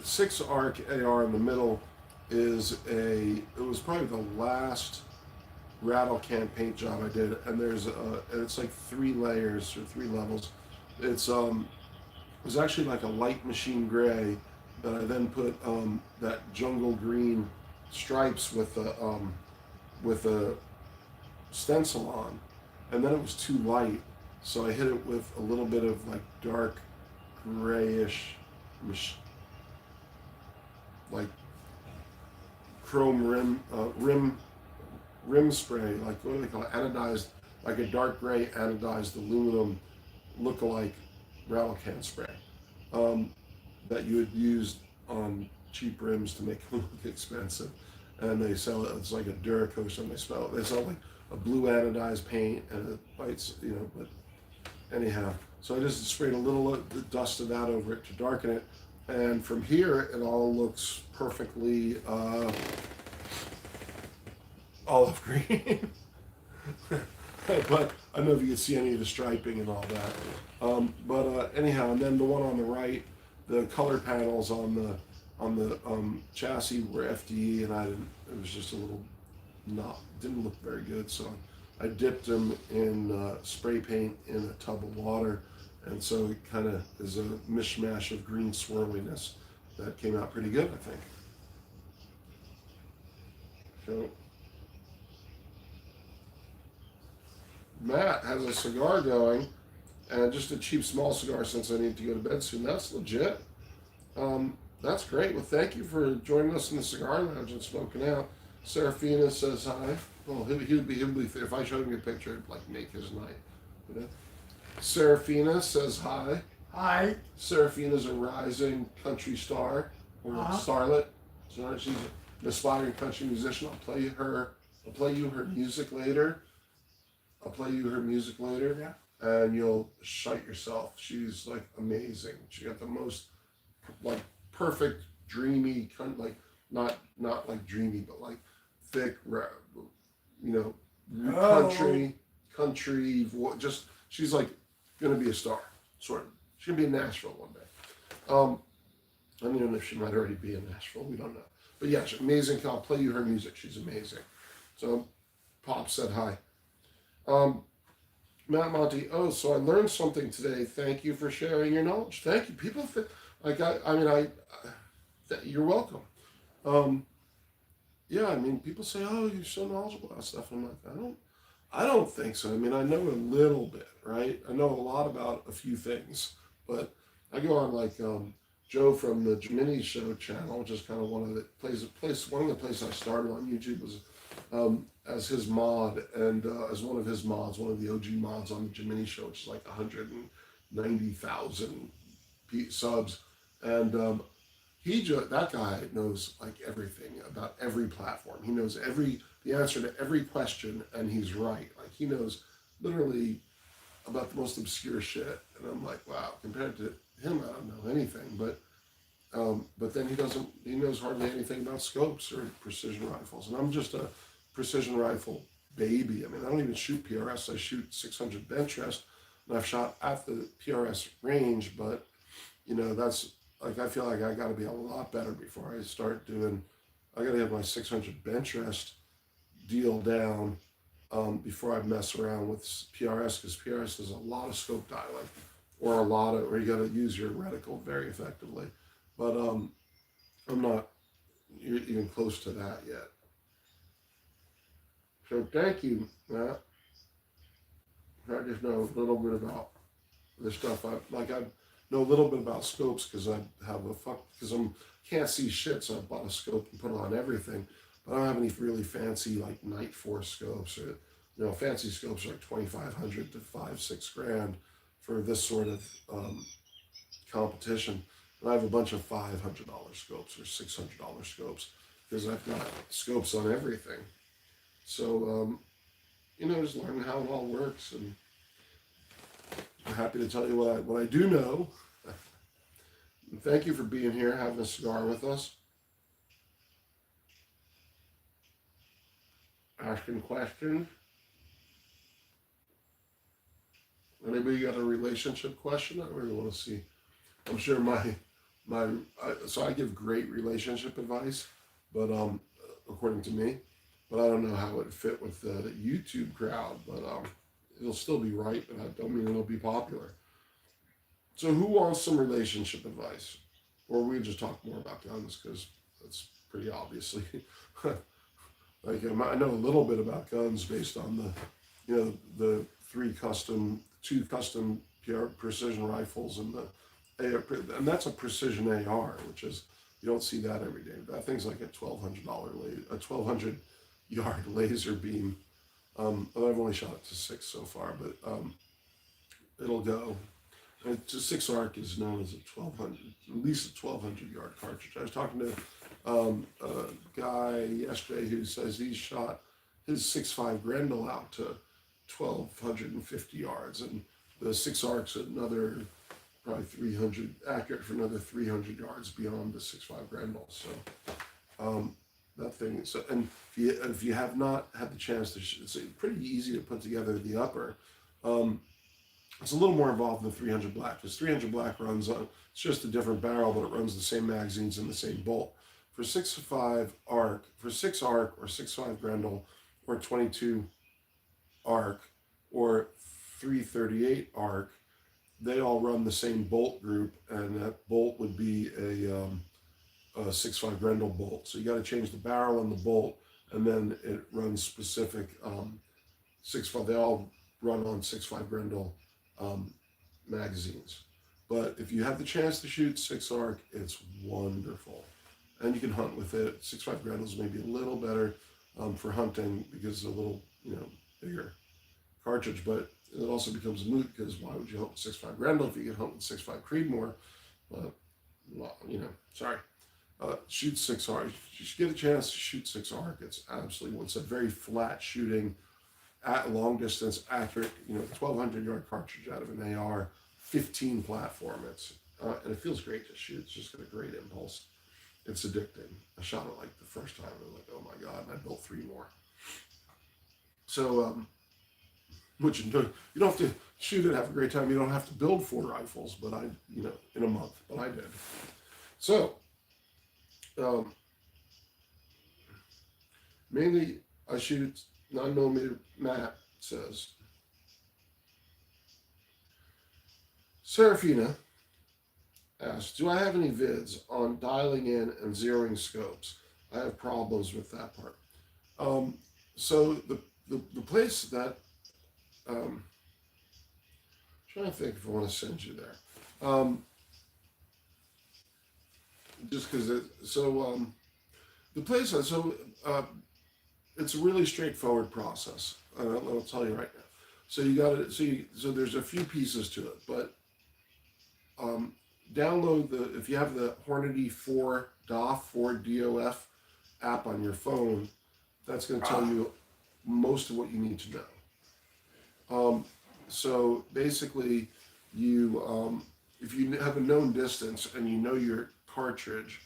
6 arc AR in the middle is it was probably the last rattle can paint job I did, and it's like 3 layers or 3 levels. It was actually like a light machine gray that I then put that jungle green stripes with a stencil on, and then it was too light, so I hit it with a little bit of like dark grayish, like chrome rim spray, like what do they call it? Anodized, like a dark gray anodized aluminum look-alike rattle can spray that you would use on cheap rims to make them look expensive. And they sell it, it's like a Duracoat, and they sell like a blue anodized paint, and it bites, but anyhow. So I just sprayed a little dust of that over it to darken it. And from here, it all looks perfectly olive green. But I don't know if you can see any of the striping and all that. But anyhow, and then the one on the right, the color panels on the chassis were FDE, and it was just a little didn't look very good. So I dipped them in spray paint in a tub of water, and so it kind of is a mishmash of green swirliness that came out pretty good, I think. So Matt has a cigar going, and just a cheap small cigar since I need to go to bed soon. That's legit. That's great. Well, thank you for joining us in the cigar lounge and smoking out. Serafina says hi. Oh, he'd be if I showed him your picture, it'd like make his night. You know? Serafina says hi. Hi. Serafina's a rising country star or starlet. So she's an aspiring country musician. I'll play you her music later. Yeah. And you'll shite yourself. She's like amazing. She got the most like perfect dreamy, like not like dreamy, but like thick, country. Just she's like gonna be a star, sort of. She's gonna be in Nashville one day. I don't know if she might already be in Nashville. We don't know. But yeah, she's amazing. I'll play you her music. She's amazing. So, Pop said hi. Matt Monty, so I learned something today. Thank you for sharing your knowledge. Thank you. People you're welcome. Yeah, I mean, people say, "Oh, you're so knowledgeable about stuff." I'm like, I don't think so. I mean, I know a little bit, right? I know a lot about a few things, but I go on like Joe from the Jiminy Show channel, which is kind of one of the places I started on YouTube was as his mod and as one of his mods, one of the OG mods on the Jiminy Show, which is like 190,000 subs, and that guy knows like everything about every platform. He knows the answer to every question, and he's right. Like he knows literally about the most obscure shit, and I'm like, wow. Compared to him, I don't know anything, but then he knows hardly anything about scopes or precision rifles, and I'm just a precision rifle baby. I mean, I don't even shoot PRS. I shoot 600 bench rest, and I've shot at the PRS range, but that's like, I feel like I got to be a lot better before I start doing. I got to have my 600 bench rest deal down before I mess around with PRS, because PRS is a lot of scope dialing, or you got to use your reticle very effectively. But I'm not even close to that yet. So thank you, Matt. I just know a little bit about the stuff. I know a little bit about scopes because I can't see shit, so I bought a scope and put it on everything. But I don't have any really fancy like Night Force scopes, or fancy scopes are like $2,500 to $5,000-6,000 for this sort of competition. And I have a bunch of $500 scopes or $600 scopes because I've got scopes on everything. So, just learning how it all works, and I'm happy to tell you what I do know. And thank you for being here, having a cigar with us, asking questions. Anybody got a relationship question? I really want to see. I'm sure so I give great relationship advice, but according to me, but I don't know how it fit with the YouTube crowd. But it'll still be right, but I don't mean it'll be popular. So who wants some relationship advice, or we just talk more about guns because that's pretty obviously. Like I know a little bit about guns based on the two custom precision rifles and and that's a precision AR, which is, you don't see that every day. That thing's like a $1,200 yard laser beam. I've only shot it to 6 so far, but it'll go. And 6 arc is known as a 1,200, at least a 1,200 yard cartridge. I was talking to a guy yesterday who says he shot his 6.5 Grendel out to 1,250 yards, and the 6 arc's another probably 300, accurate for another 300 yards beyond the 6.5 Grendel. So that thing. So, and if you have not had the chance to, it's pretty easy to put together the upper. It's a little more involved than 300 black, because 300 black runs on, it's just a different barrel, but it runs the same magazines and the same bolt. For 6.5 arc, for 6 arc or 6.5 Grendel, or 22 arc, or 338 arc, they all run the same bolt group, and that bolt would be a 6.5 Grendel bolt. So you got to change the barrel and the bolt, and then it runs specific 6.5. They all run on 6.5 Grendel magazines. But if you have the chance to shoot 6 arc, it's wonderful, and you can hunt with it. 6.5 Grendel's maybe a little better for hunting because it's a little bigger cartridge, but it also becomes moot because why would you hunt with 6.5 Grendel if you can hunt with 6.5 Creedmoor? Sorry. Shoot 6 arc. Just get a chance to shoot 6 arc. It's absolutely, it's a very flat shooting, at long distance, accurate, 1,200 yard cartridge out of an AR 15 platform. It's and it feels great to shoot. It's just got a great impulse. It's addicting. I shot it like the first time. I was like, oh my god! And I built 3 more. So, which you don't have to shoot it, have a great time. You don't have to build 4 rifles, but in a month. But I did. So, mainly I shoot 9mm. Matt says, Serafina asks, do I have any vids on dialing in and zeroing scopes? I have problems with that part. So the place that trying to think if I want to send you there. Just because the place it's a really straightforward process. I'll tell you right now. So you got it. So there's a few pieces to it, but download if you have the Hornady 4 DOF app on your phone, that's going to tell you most of what you need to know. So basically, if you have a known distance and you know your cartridge,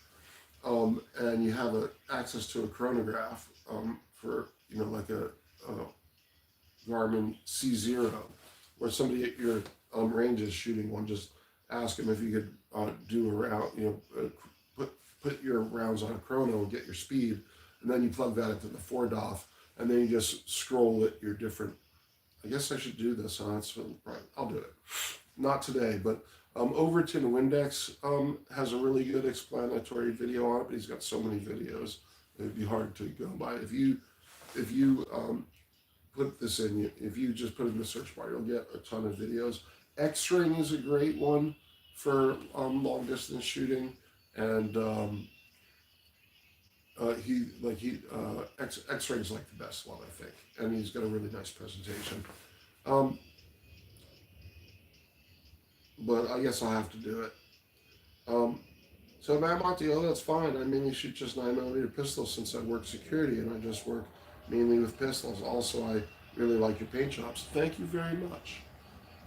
and you have access to a chronograph for like a Garmin C0, or somebody at your range is shooting one, just ask them if you could do a round, put your rounds on a chrono and get your speed, and then you plug that into the 4 DOF, and then you just scroll it your different. I guess I should do this. That's right. I'll do it. Not today, but Overton Windex has a really good explanatory video on it, but he's got so many videos, it'd be hard to go by. If you put this in, if you just put it in the search bar, you'll get a ton of videos. X-Ring is a great one for long distance shooting, and X-Ring is like the best one, I think, and he's got a really nice presentation. But I guess I'll have to do it. So Matt Monty, oh, that's fine. I mainly shoot just 9mm pistols since I work security and I just work mainly with pistols. Also, I really like your paint jobs. Thank you very much.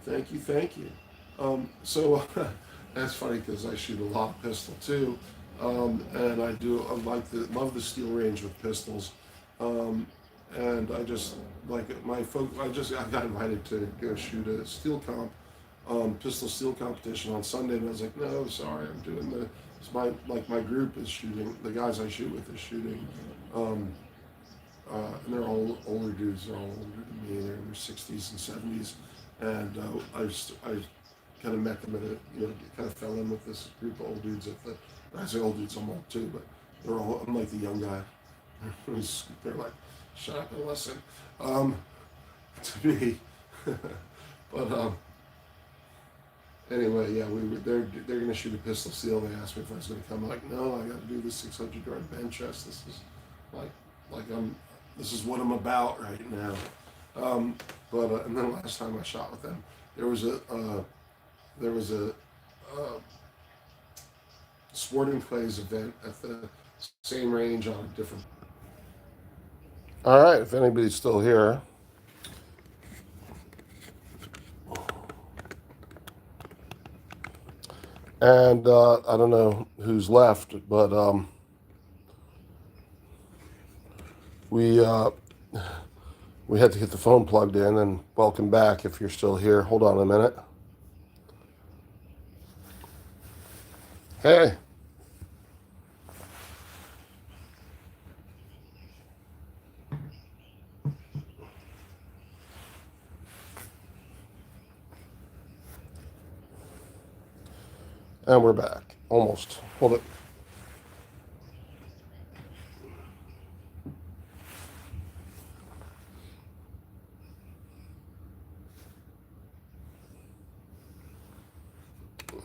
Thank you, thank you. So that's funny because I shoot a lot of pistol too, and I love the steel range with pistols, and I just like I got invited to go shoot a steel comp, pistol steel competition on Sunday, and I was like, no, sorry, I'm doing the. It's my group is shooting. The guys I shoot with is shooting. Um, and they're all older dudes. They're all older than me. They're in their 60s and 70s. And I kind of met them at kind of fell in with this group of old dudes at the. I say old dudes, I'm old too, but I'm like the young guy. They're like, shut up and listen. Um, to me, but anyway, yeah, they're gonna shoot a pistol steel. They asked me if I was gonna come. I'm like, no, I got to do this 600-yard bench chest. This is like like I'm this is what I'm about right now. But and then last time I shot with them, there was a sporting clays event at the same range on a different. All right, if anybody's still here. And I don't know who's left, but we we had to get the phone plugged in. And welcome back if you're still here. Hold on a minute. Hey. And we're back. Almost. Hold it.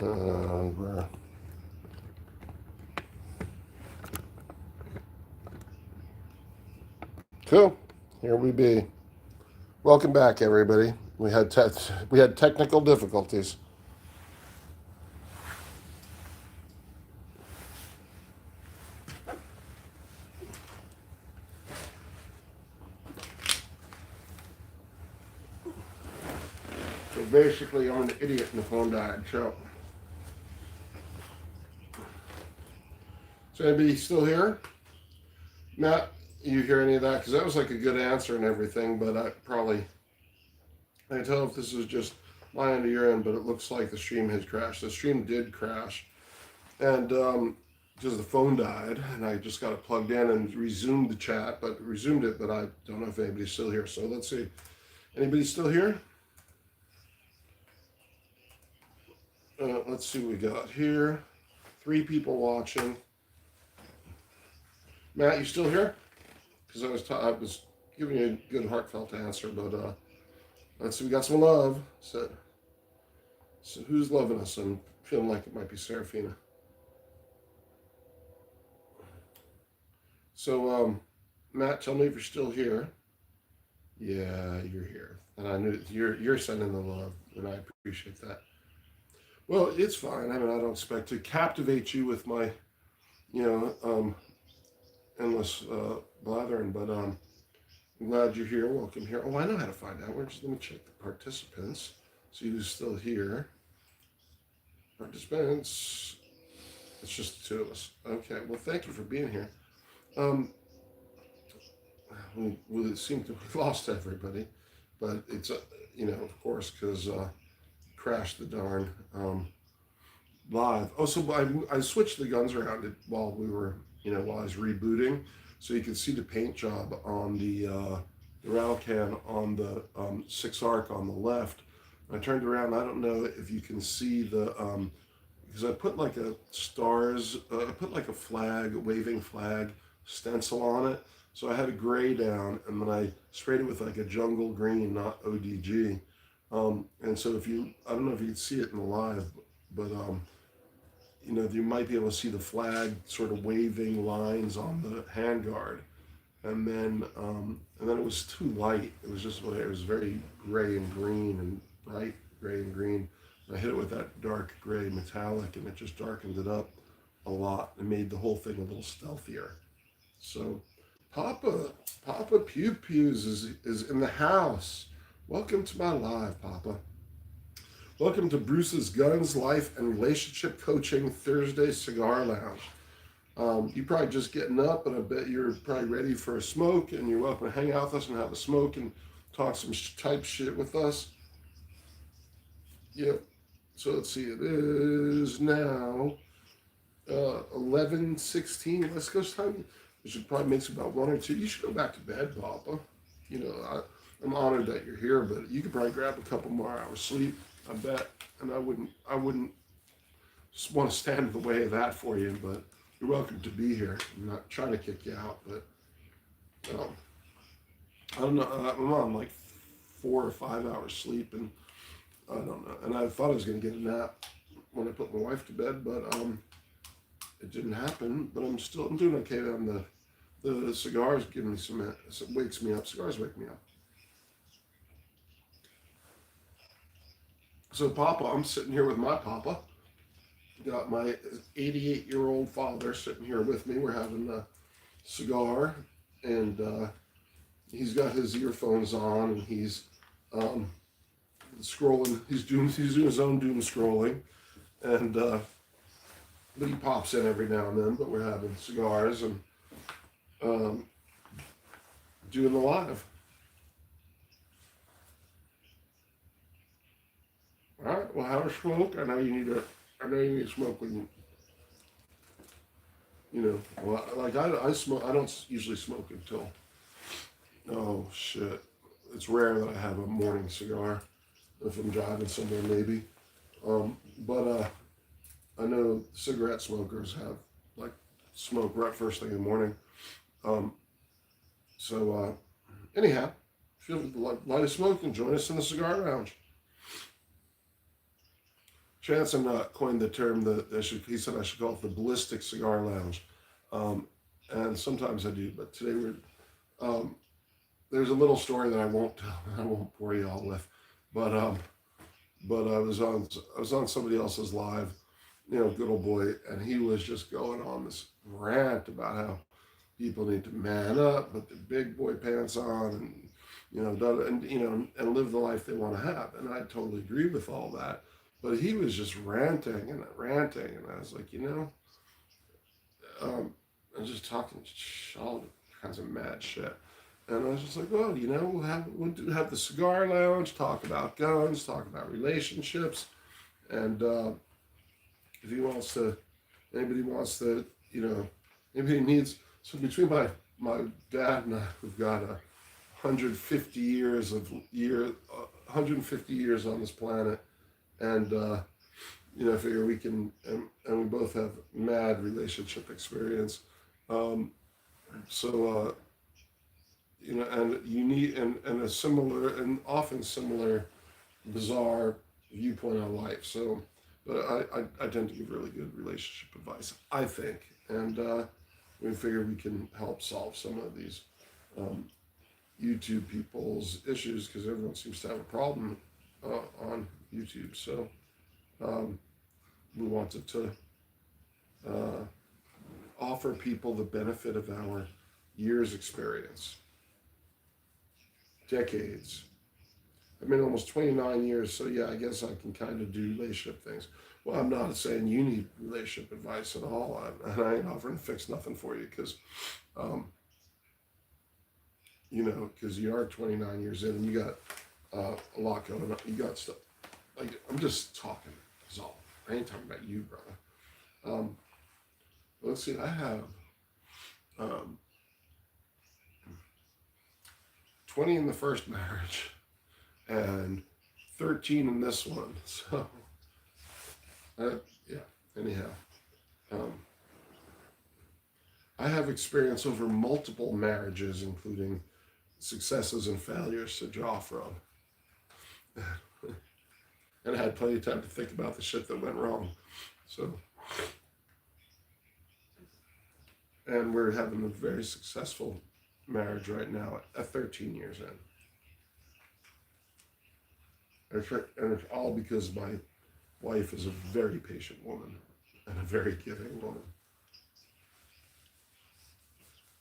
Where? Cool. Here we be. Welcome back, everybody. We had technical difficulties. So basically, I'm an idiot and the phone died. So anybody still here? Matt, you hear any of that? Because that was like a good answer and everything, but I can tell if this is just my end or your end, but it looks like the stream has crashed. The stream did crash, and because the phone died, and I just got it plugged in and resumed the chat, but I don't know if anybody's still here. So let's see. Anybody still here? Let's see what we got here. 3 people watching. Matt, you still here? Because I was giving you a good heartfelt answer, but let's see. We got some love. So who's loving us? I'm feeling like it might be Serafina. So Matt, tell me if you're still here. Yeah, you're here, and I knew you're sending the love, and I appreciate that. Well, it's fine. I mean, I don't expect to captivate you with my, you know, endless blathering, but I'm glad you're here. Welcome here. Oh, I know how to find out. Let me check the participants. See who's still here. Participants. It's just the 2 of us. Okay. Well, thank you for being here. We seem to have lost everybody, but it's of course, because crashed the darn live. Oh, so I switched the guns around while I was rebooting, so you can see the paint job on the rattle can on the 6 ARC on the left. I turned around. I don't know if you can see the because I put like I put like a flag, a waving flag stencil on it. So I had a gray down, and then I sprayed it with like a jungle green, not ODG. And so I don't know if you can see it in the live, but you might be able to see the flag sort of waving lines on the handguard, and then it was too light. It was very gray and green and bright gray and green. I hit it with that dark gray metallic, and it just darkened it up a lot and made the whole thing a little stealthier. So, Papa Pew Pews is in the house. Welcome to my live, Papa. Welcome to Bruce's Guns, Life, and Relationship Coaching Thursday Cigar Lounge. You're probably just getting up, and I bet you're probably ready for a smoke, and you're welcome to hang out with us and have a smoke and talk some type shit with us. Yep. So let's see, it is now 11:16. West Coast time. We should probably make about 1 or 2. You should go back to bed, Papa. You know, I'm honored that you're here, but you could probably grab a couple more hours sleep, I bet. And I wouldn't just want to stand in the way of that for you, but you're welcome to be here. I'm not trying to kick you out, but I don't know. I'm on like 4 or 5 hours sleep, and I don't know. And I thought I was going to get a nap when I put my wife to bed, but it didn't happen. But I'm doing okay. The cigars give me it wakes me up. Cigars wake me up. So Papa, I'm sitting here with my Papa. Got my 88-year-old father sitting here with me. We're having a cigar, and he's got his earphones on, and he's scrolling. He's doing his own doom scrolling, and but he pops in every now and then. But we're having cigars and doing the live. All right. Well, have a smoke. I know you need to smoke when you know. Well, like I smoke. I don't usually smoke until. Oh shit! It's rare that I have a morning cigar. If I'm driving somewhere, maybe. But I know cigarette smokers have like smoke right first thing in the morning. Anyhow, if you light a smoke and join us in the cigar lounge. Chanson coined the term he said I should call it the ballistic cigar lounge, and sometimes I do. But today there's a little story that I won't tell. I won't bore you all with, but I was on somebody else's live, good old boy, and he was just going on this rant about how people need to man up, put their big boy pants on, and and live the life they want to have. And I totally agree with all that. But he was just ranting, and I was like, I'm just talking all kinds of mad shit. And I was just like, well, we'll have the cigar lounge, talk about guns, talk about relationships, and if anybody wants to, anybody needs. So between my dad and I, we've got 150 years on this planet, and I figure we can, and we both have mad relationship experience. And you need and a similar and often similar bizarre viewpoint on life. So, but I tend to give really good relationship advice, I think, and we figure we can help solve some of these YouTube people's issues, because everyone seems to have a problem on YouTube. So we wanted to offer people the benefit of our years experience, decades. I've been almost 29 years, so yeah, I guess I can kind of do relationship things. Well, I'm not saying you need relationship advice at all, and I ain't offering to fix nothing for you, because because you are 29 years in, and you got a lot going on. You got stuff. Like, I'm just talking, is all. I ain't talking about you, brother. Let's see, I have 20 in the first marriage and 13 in this one. So, yeah, anyhow. I have experience over multiple marriages, including successes and failures to draw from. And I had plenty of time to think about the shit that went wrong. So, and we're having a very successful marriage right now at 13 years in. And it's all because my wife is a very patient woman and a very giving woman.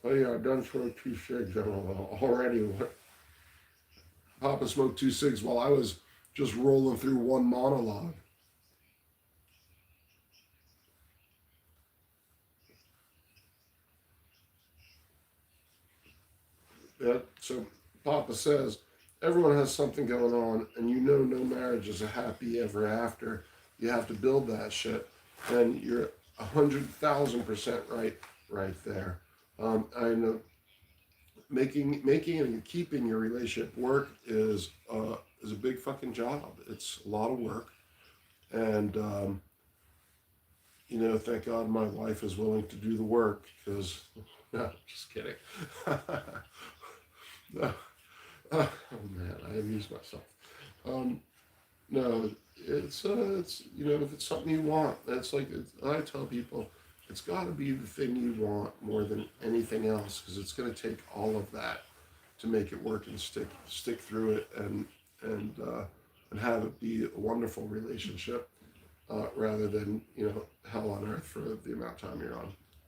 Oh yeah, I done smoked 2 cigs already. Papa smoked 2 cigs while I was just rolling through one monologue. Yeah, so Papa says everyone has something going on, and you know no marriage is a happy ever after. You have to build that shit, and you're 100,000% right there. I know making and keeping your relationship work is a big fucking job. It's a lot of work, and thank God my wife is willing to do the work because, no, just kidding. No, oh man, I amuse myself. No, it's if it's something you want, I tell people, it's got to be the thing you want more than anything else because it's going to take all of that to make it work and stick through it and have it be a wonderful relationship rather than hell on earth for the amount of time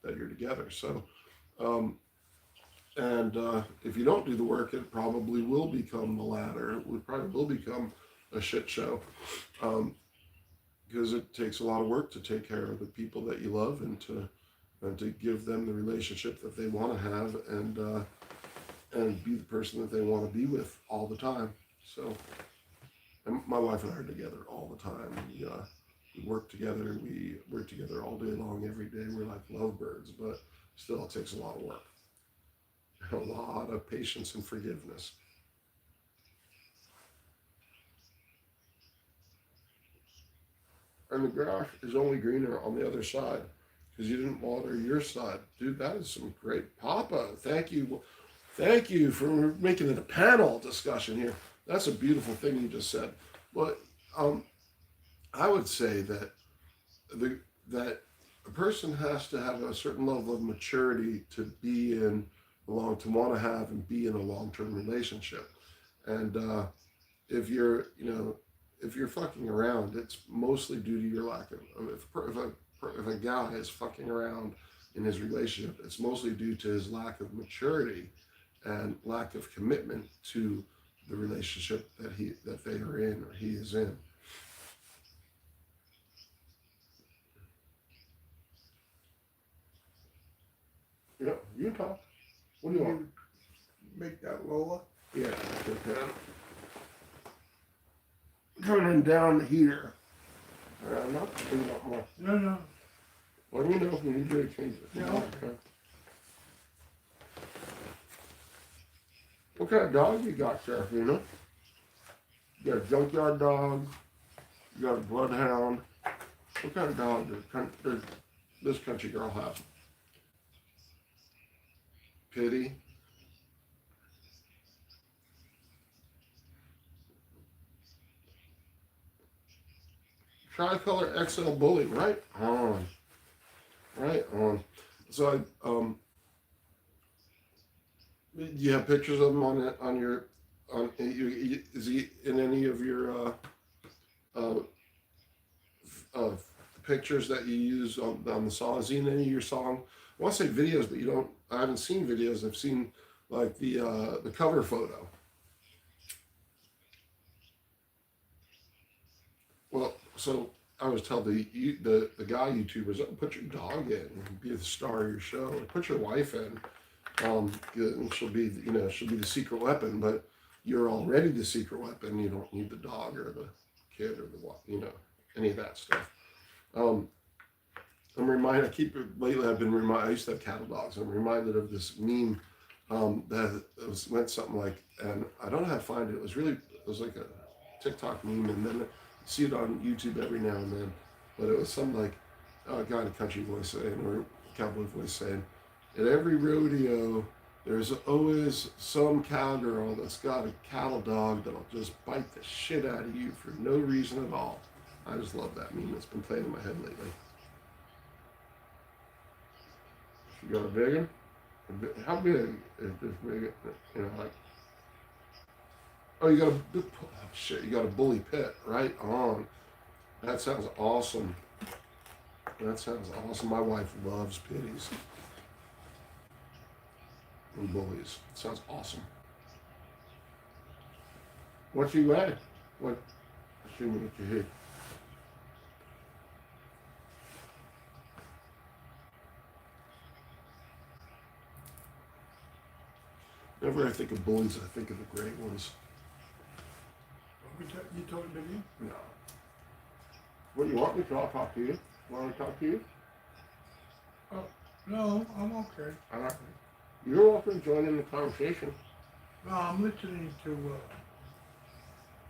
you're together. So. And if you don't do the work, it probably will become the latter. It probably will become a shit show because it takes a lot of work to take care of the people that you love and to give them the relationship that they want to have and be the person that they want to be with all the time. So, and my wife and I are together all the time. We work together. We work together all day long, every day. We're like lovebirds, but still, it takes a lot of work. A lot of patience and forgiveness. And the grass is only greener on the other side because you didn't water your side. Dude, that is some great Papa. Thank you. Thank you for making it a panel discussion here. That's a beautiful thing you just said. But I would say that that a person has to have a certain level of maturity to be in to want to have and be in a long-term relationship. And if you're fucking around, it's mostly due to your lack of if a guy is fucking around in his relationship, it's mostly due to his lack of maturity and lack of commitment to the relationship that they are in or he is in. Yeah, you talk. What do you want? Make that lower. Yeah, okay. Turning down the heater. Not to do that more. No. Let me know if you need to change it. Yeah. Okay. What kind of dog you got, Serafina? You got a junkyard dog? You got a bloodhound? What kind of dog does this country girl have? Pity? Tricolor XL Bully, right on. Right on. So do you have pictures of him is he in any of your pictures that you use on the song? Is he in any of your song? I want to say videos, but I haven't seen videos. I've seen like the cover photo. Well, so I always tell the guy YouTubers, put your dog in, be the star of your show, put your wife in. And she'll be the secret weapon, but you're already the secret weapon. You don't need the dog or the kid or any of that stuff. I'm reminded. I used to have cattle dogs. I'm reminded of this meme that went something like, and I don't know how to find it. It was like a TikTok meme, and then I see it on YouTube every now and then. But it was something like a guy in a country voice saying, or cowboy voice saying, at every rodeo, there's always some cowgirl that's got a cattle dog that'll just bite the shit out of you for no reason at all. I just love that meme. It's been playing in my head lately. You got a big one? How big is this big? Like, oh, you got a bully pit, right on. That sounds awesome. That sounds awesome. My wife loves pitties and bullies. It sounds awesome. What you at? What? Shoot me what you hear. Whenever I think of bullies, I think of the great ones. You talking to me? No. What do you want me to? I'll talk to you. Want to talk to you? Oh, no, I'm okay. All right. You're welcome to join in the conversation. No, I'm listening to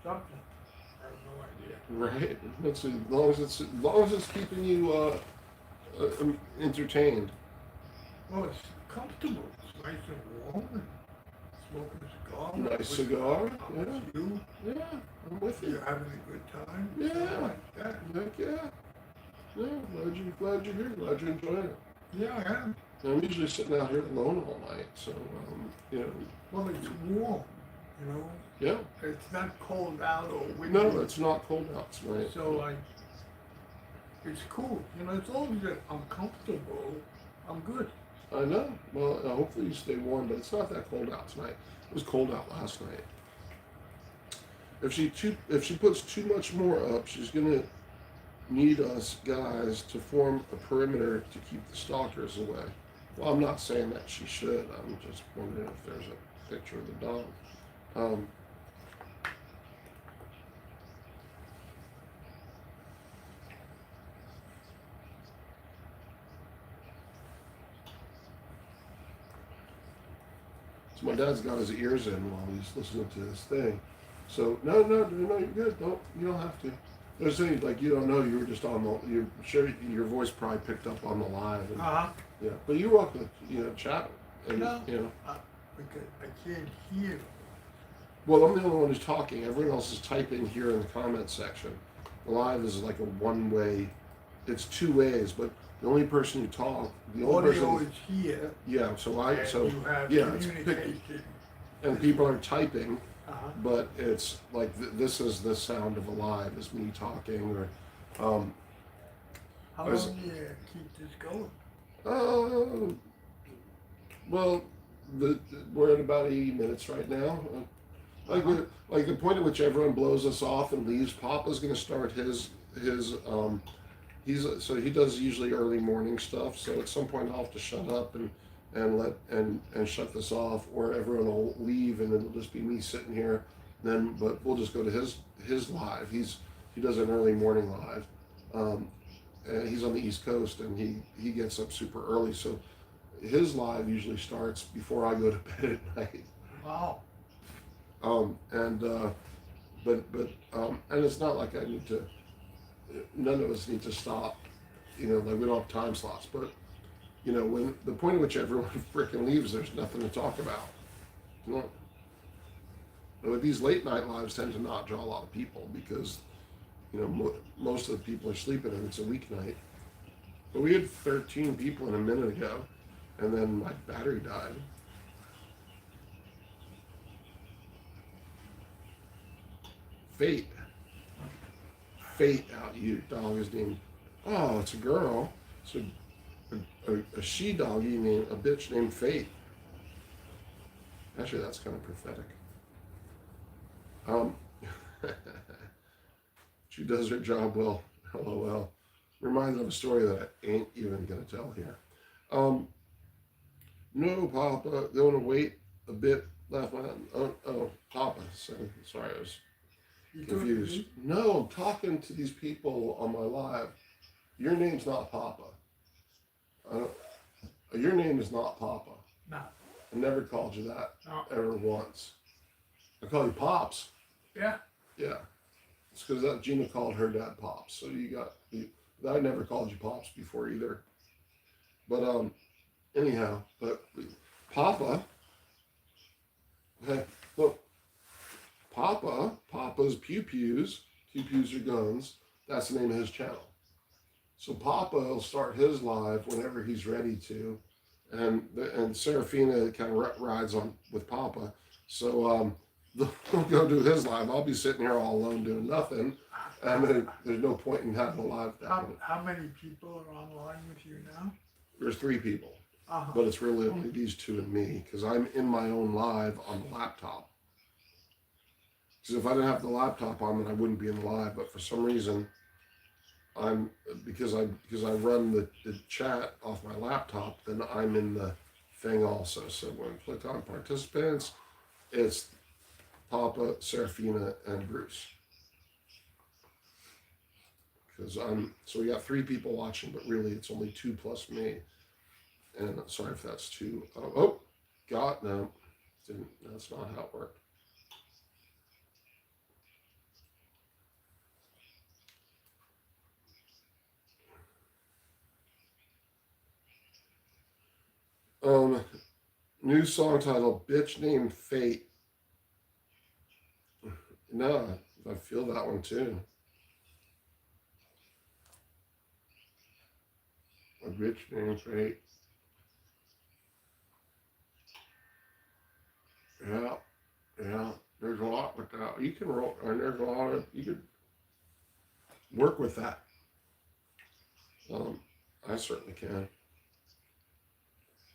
something. I have no idea. Right. That's as long as it's keeping you entertained. Well, it's comfortable. It's nice and warm. And smoking a cigar. Nice cigar. I'm Yeah. with you. Yeah. I'm with you. You're having a good time. Yeah. Something like that. Heck yeah. Yeah. Glad you're here. Glad you're enjoying it. Yeah, I am. I'm usually sitting out here alone all night, so you know. Well, it's warm. You know, Yeah. it's not cold out or windy. No, it's not cold out tonight. So like, it's cool. You know, as long as I'm comfortable, I'm good. I know. Well, hopefully you stay warm, but it's not that cold out tonight. It was cold out last night. If she puts too much more up, she's gonna need us guys to form a perimeter to keep the stalkers away. Well, I'm not saying that she should. I'm just wondering if there's a picture of the dog. So my dad's got his ears in while he's listening to this thing. So no, you're good. You don't have to. There's things like you don't know. You were just on the. You're sure your voice probably picked up on the live. And, yeah, but you're welcome to chat. And, No, you know. because I can't hear. Well, I'm the only one who's talking. Everyone else is typing here in the comment section. The live is like a one-way. It's two ways, but the only person who talk, the only Audio person. is here. Yeah, so And you have it's communication. and people are typing, Uh-huh. but it's like this is the sound of a live, is me talking or. How Is- long do you keep this going? Well, we're at about 80 minutes right now. Like the point at which everyone blows us off and leaves, Papa's going to start his he does usually early morning stuff. So at some point I'll have to shut up and shut this off, or everyone will leave and it'll just be me sitting here. But we'll just go to his live. He does an early morning live. And he's on the East Coast and he gets up super early, so his live usually starts before I go to bed at night. Wow. And it's not like I need to. None of us need to stop. Like we don't have time slots. But when the point at which everyone freaking leaves, there's nothing to talk about. But these late night lives tend to not draw a lot of people because most of the people are sleeping and it's a weeknight. But we had 13 people in a minute ago, and then my battery died. Fate out, you dog is named. Oh, it's a girl. It's a she doggy named a bitch named Fate. Actually, that's kind of prophetic. She does her job well. LOL. Reminds of a story that I ain't even gonna tell here. No, Papa. They want to wait a bit. Left my Papa. Sorry, I was confused. No, I'm talking to these people on my live. Your name's not Papa. Your name is not Papa. No. I never called you that No. ever once. I call you Pops. Yeah. Yeah. It's because that Gina called her dad Pops. So I never called you Pops before either. But anyhow, but Papa. Hey, look. Papa's Pew Pews. Pew Pews are guns. That's the name of his channel. So Papa will start his live whenever he's ready to, and Serafina kind of rides on with Papa. So they'll go do his live. I'll be sitting here all alone doing nothing, And there's no point in having a live down. How many people are online with you now? There's 3 people, Uh-huh. but it's really only these 2 and me, because I'm in my own live on the laptop. Because if I didn't have the laptop on, then I wouldn't be in live. But for some reason, because I run the chat off my laptop, then I'm in the thing also. So when I click on participants, it's Papa, Serafina, and Bruce. So we got 3 people watching, but really it's only 2 plus me. And sorry if that's 2. No, that's not how it worked. New song title, Bitch Named Fate. No, I feel that one too. A bitch named Fate. Yeah. There's a lot with that. You can roll, and there's a lot of, you could work with that. I certainly can.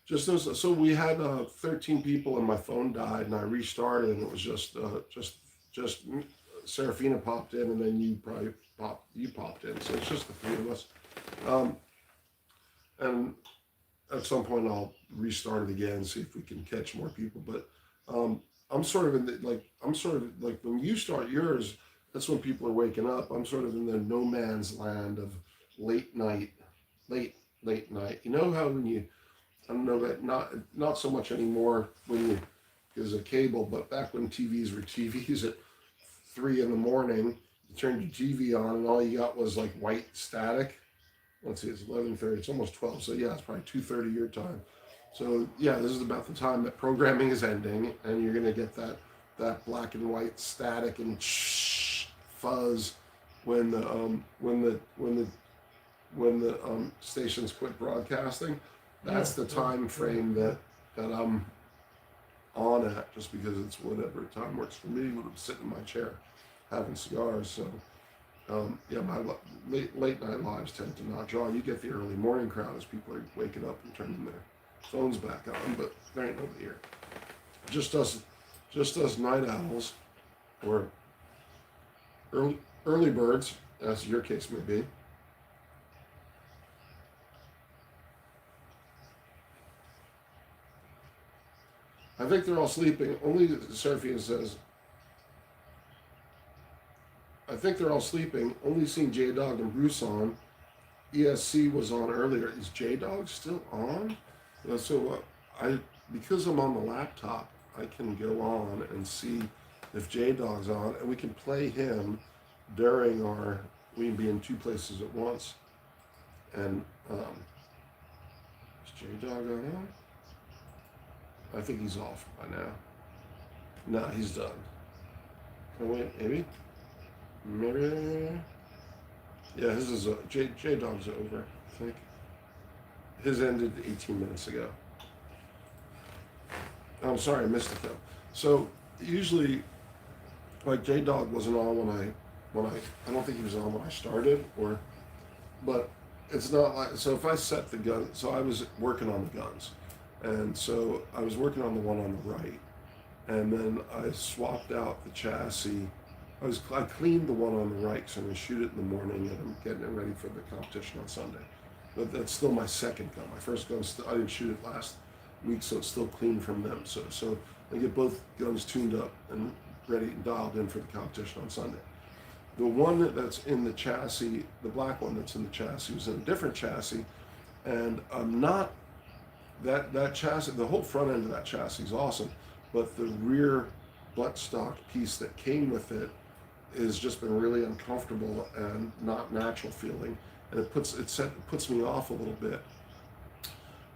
Just those, so we had 13 people and my phone died and I restarted and it was just Serafina popped in and then you popped in. So it's just the 3 of us. And at some point I'll restart it again, see if we can catch more people. But I'm sort of like when you start yours, that's when people are waking up. I'm sort of in the no man's land of late night. You know how when you, I don't know, that not so much anymore when you, because of cable, but back when TVs were TVs at 3 in the morning, you turned your TV on and all you got was like white static. Let's see, it's 11:30, it's almost 12, so yeah, it's probably 2:30 your time. So yeah, this is about the time that programming is ending and you're gonna get that black and white static and fuzz when the stations quit broadcasting. That's the time frame that I'm on at, just because it's whatever time works for me when I'm sitting in my chair having cigars. So yeah, my late night lives tend to not draw. You get the early morning crowd as people are waking up and turning their phones back on, but there ain't nobody here. Just us night owls, or early birds, as your case may be. I think they're all sleeping. Only Serafina says, I think they're all sleeping. Only seen J-Dog and Bruce on. ESC was on earlier. Is J-Dog still on? Because I'm on the laptop, I can go on and see if J-Dog's on, and we can play him during we can be in 2 places at once. And is J-Dog on? I think he's off by now. No, he's done. Can I wait? Maybe. Yeah, his is J-Dog's over, I think. His ended 18 minutes ago. I'm sorry, I missed it though. So usually, like J-Dog wasn't on when I don't think he was on when I started, but it's not like, so if I set the gun, so I was working on the guns. And so I was working on the one on the right, and then I swapped out the chassis. I cleaned the one on the right because I'm going to shoot it in the morning, and I'm getting it ready for the competition on Sunday. But that's still my second gun. My first gun, I didn't shoot it last week, so it's still clean from them. So I get both guns tuned up and ready and dialed in for the competition on Sunday. The one that's in the chassis, the black one that's in the chassis, was in a different chassis, and I'm not. That chassis, the whole front end of that chassis is awesome, but the rear buttstock piece that came with it has just been really uncomfortable and not natural feeling, and it puts me off a little bit.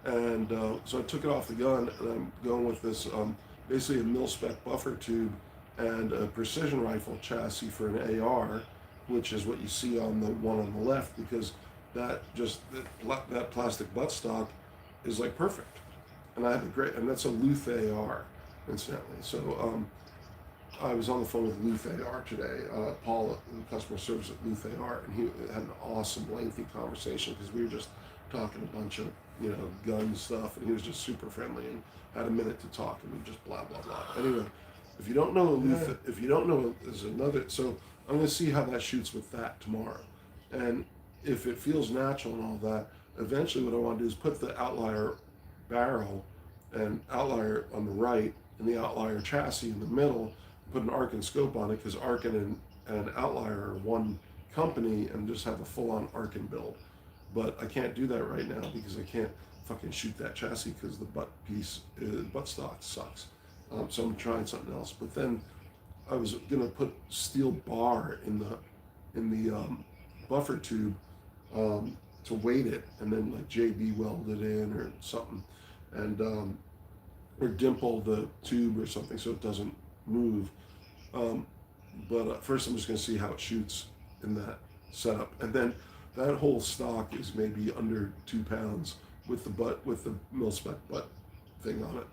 And so I took it off the gun, and I'm going with this basically a mil-spec buffer tube and a precision rifle chassis for an AR, which is what you see on the one on the left, because that plastic buttstock is like perfect. And I have and that's a Luth AR, incidentally. So I was on the phone with Luth AR today, Paul, customer service at Luth AR, and he had an awesome, lengthy conversation because we were just talking a bunch of, gun stuff, and he was just super friendly and had a minute to talk, and we just blah blah blah. Anyway, if you don't know Luth, if you don't know, there's another. So I'm going to see how that shoots with that tomorrow, and if it feels natural and all that, eventually what I want to do is put the outlier barrel and outlier on the right and the outlier chassis in the middle, put an Arkin scope on it because Arkin and Outlier are one company, and just have a full-on Arkin build. But I can't do that right now because I can't fucking shoot that chassis because the butt stock sucks. So I'm trying something else. But then I was gonna put steel bar in the buffer tube to weight it, and then like JB weld it in or something, and or dimple the tube or something so it doesn't move. But first I'm just going to see how it shoots in that setup, and then that whole stock is maybe under 2 pounds with the mil spec butt thing on it.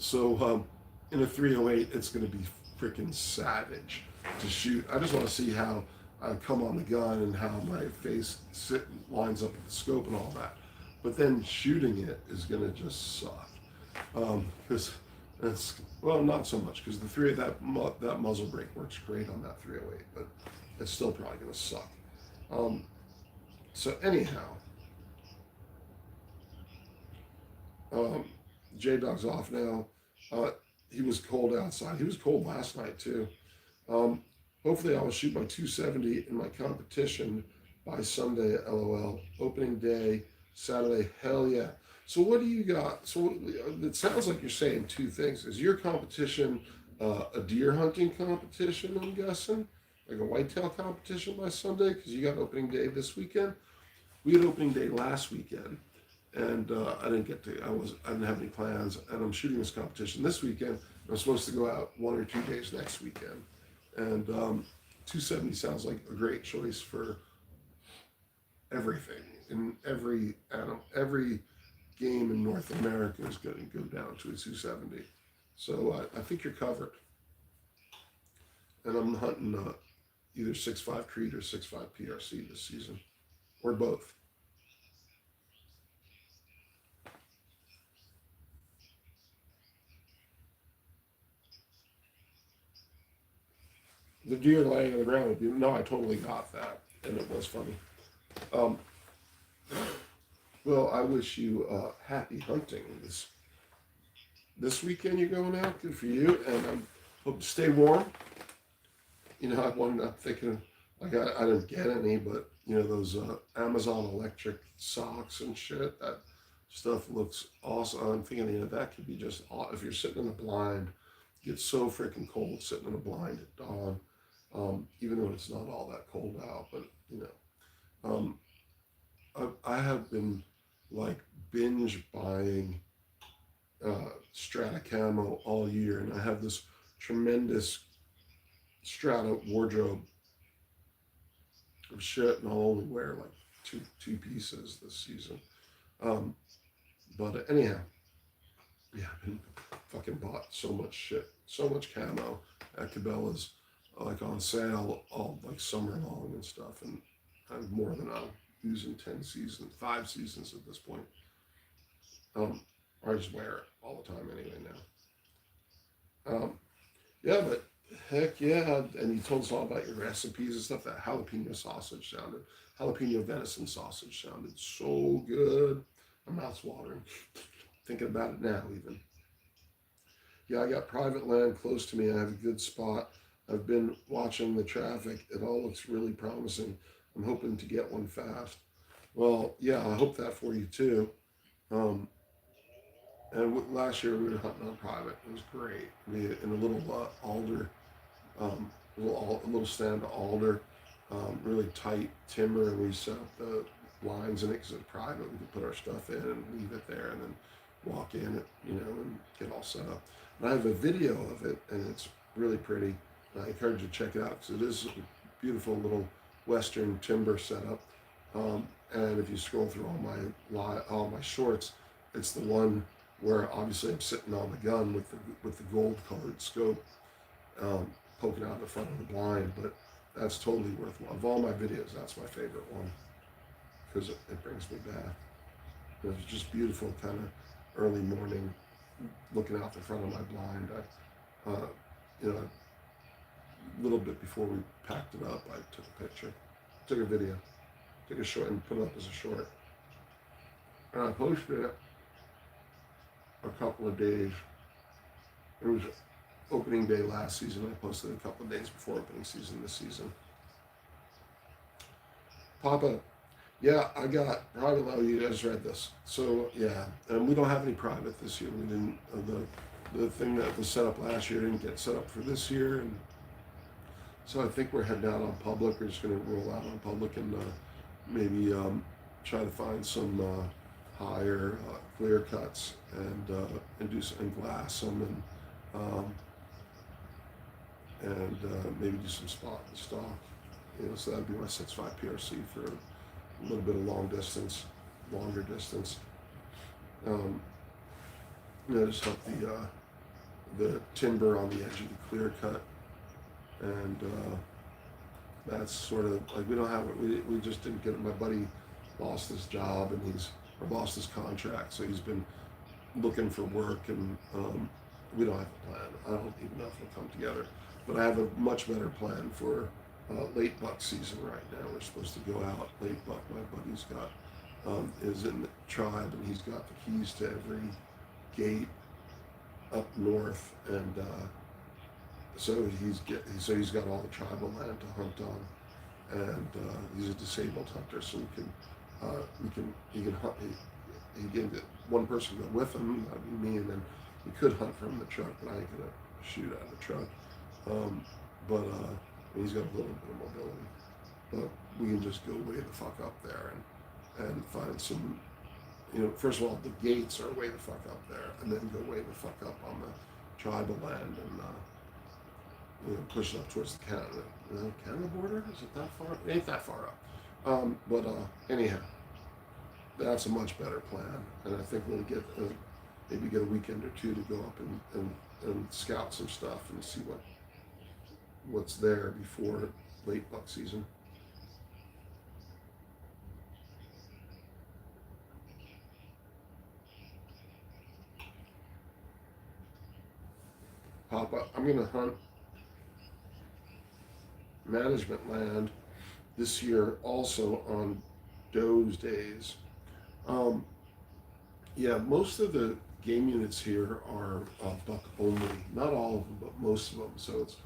So in a 308 it's going to be freaking savage to shoot. I just want to see how I come on the gun and how my face lines up with the scope and all that. But then shooting it is going to just suck. Because not so much, because that muzzle brake works great on that 308, but it's still probably going to suck. So anyhow, J-Dog's off now. He was cold outside. He was cold last night too. Hopefully I will shoot my 270 in my competition by Sunday, LOL. Opening day, Saturday, hell yeah. So what do you got? So it sounds like you're saying two things. Is your competition a deer hunting competition, I'm guessing? Like a whitetail competition by Sunday? Because you got opening day this weekend. We had opening day last weekend, and I didn't have any plans, and I'm shooting this competition this weekend. I'm supposed to go out 1 or 2 days next weekend. And 270 sounds like a great choice for everything. In every game in North America is going to go down to a 270. So I think you're covered. And I'm hunting either 6.5 Creed or 6.5 PRC this season, or both. The deer laying on the ground would be, no, I totally got that, and it was funny. Well, I wish you happy hunting this weekend. You're going out, good for you, and I hope to stay warm. I'm thinking, like I didn't get any, but those Amazon electric socks and shit, that stuff looks awesome. I'm thinking, that could be just, if you're sitting in the blind, it gets so freaking cold sitting in the blind at dawn, even though it's not all that cold out, but I have been like binge buying Strata camo all year, and I have this tremendous Strata wardrobe of shit, and I'll only wear like two pieces this season. But anyhow, yeah, I've been fucking bought so much shit, so much camo at Cabela's, like on sale all like summer long and stuff, and I have more than I'll use in 5 seasons at this point. I just wear it all the time anyway now. Yeah, but heck yeah, and you told us all about your recipes and stuff. That jalapeno venison sausage sounded so good. My mouth's watering thinking about it now even. Yeah, I got private land close to me. I have a good spot. I've been watching the traffic. It all looks really promising. I'm hoping to get one fast. Well, yeah, I hope that for you too. And last year we were hunting on private. It was great. We in a little alder, a little stand of alder, really tight timber, and we set up the lines in it because it's private. We could put our stuff in and leave it there, and then walk in it, and get all set up. And I have a video of it, and it's really pretty. And I encourage you to check it out because it is a beautiful little Western timber setup. And if you scroll through all my shorts, it's the one where obviously I'm sitting on the gun with the gold colored scope, poking out the front of the blind, but that's totally worthwhile. Of all my videos, that's my favorite one because it brings me back. It was just beautiful, kind of early morning, looking out the front of my blind. You know, a little bit before we packed it up, I took a picture, took a video, took a short, and put it up as a short. And I posted it a couple of days. It was opening day last season. I posted it a couple of days before opening season this season. Papa, yeah, I got private level. You guys read this, so yeah, and we don't have any private this year. We didn't. The thing that was set up last year didn't get set up for this year, and so I think we're heading out on public. We're just going to roll out on public and maybe try to find some higher clear cuts and do some and glass some and maybe do some spot and stock. You know, so that'd be my 6.5 PRC for a little bit of longer distance. You know, just help the timber on the edge of the clear cut, and that's sort of like we don't have it. We just didn't get it. My buddy lost his job and lost his contract, so he's been looking for work, and we don't have a plan. I don't even know if it'll come together, but I have a much better plan for late buck season right now. We're supposed to go out late buck. My buddy's got is in the tribe, and he's got the keys to every gate up north, and so he's got all the tribal land to hunt on, and he's a disabled hunter, so he can hunt. He can get one person to go with him. That'd be me, and then he could hunt from the truck, but I ain't gonna shoot out of the truck. But he's got a little bit of mobility, but we can just go way the fuck up there and find some. You know, first of all, the gates are way the fuck up there, and then go way the fuck up on the tribal land and push it up towards the Canada border. Is it that far? It ain't that far up. But anyhow, that's a much better plan, and I think we'll maybe get a weekend or two to go up and scout some stuff and see what's there before late buck season. Papa, I'm going to hunt management land this year also on doe's days. Yeah, most of the game units here are buck only. Not all of them, but most of them. So it's,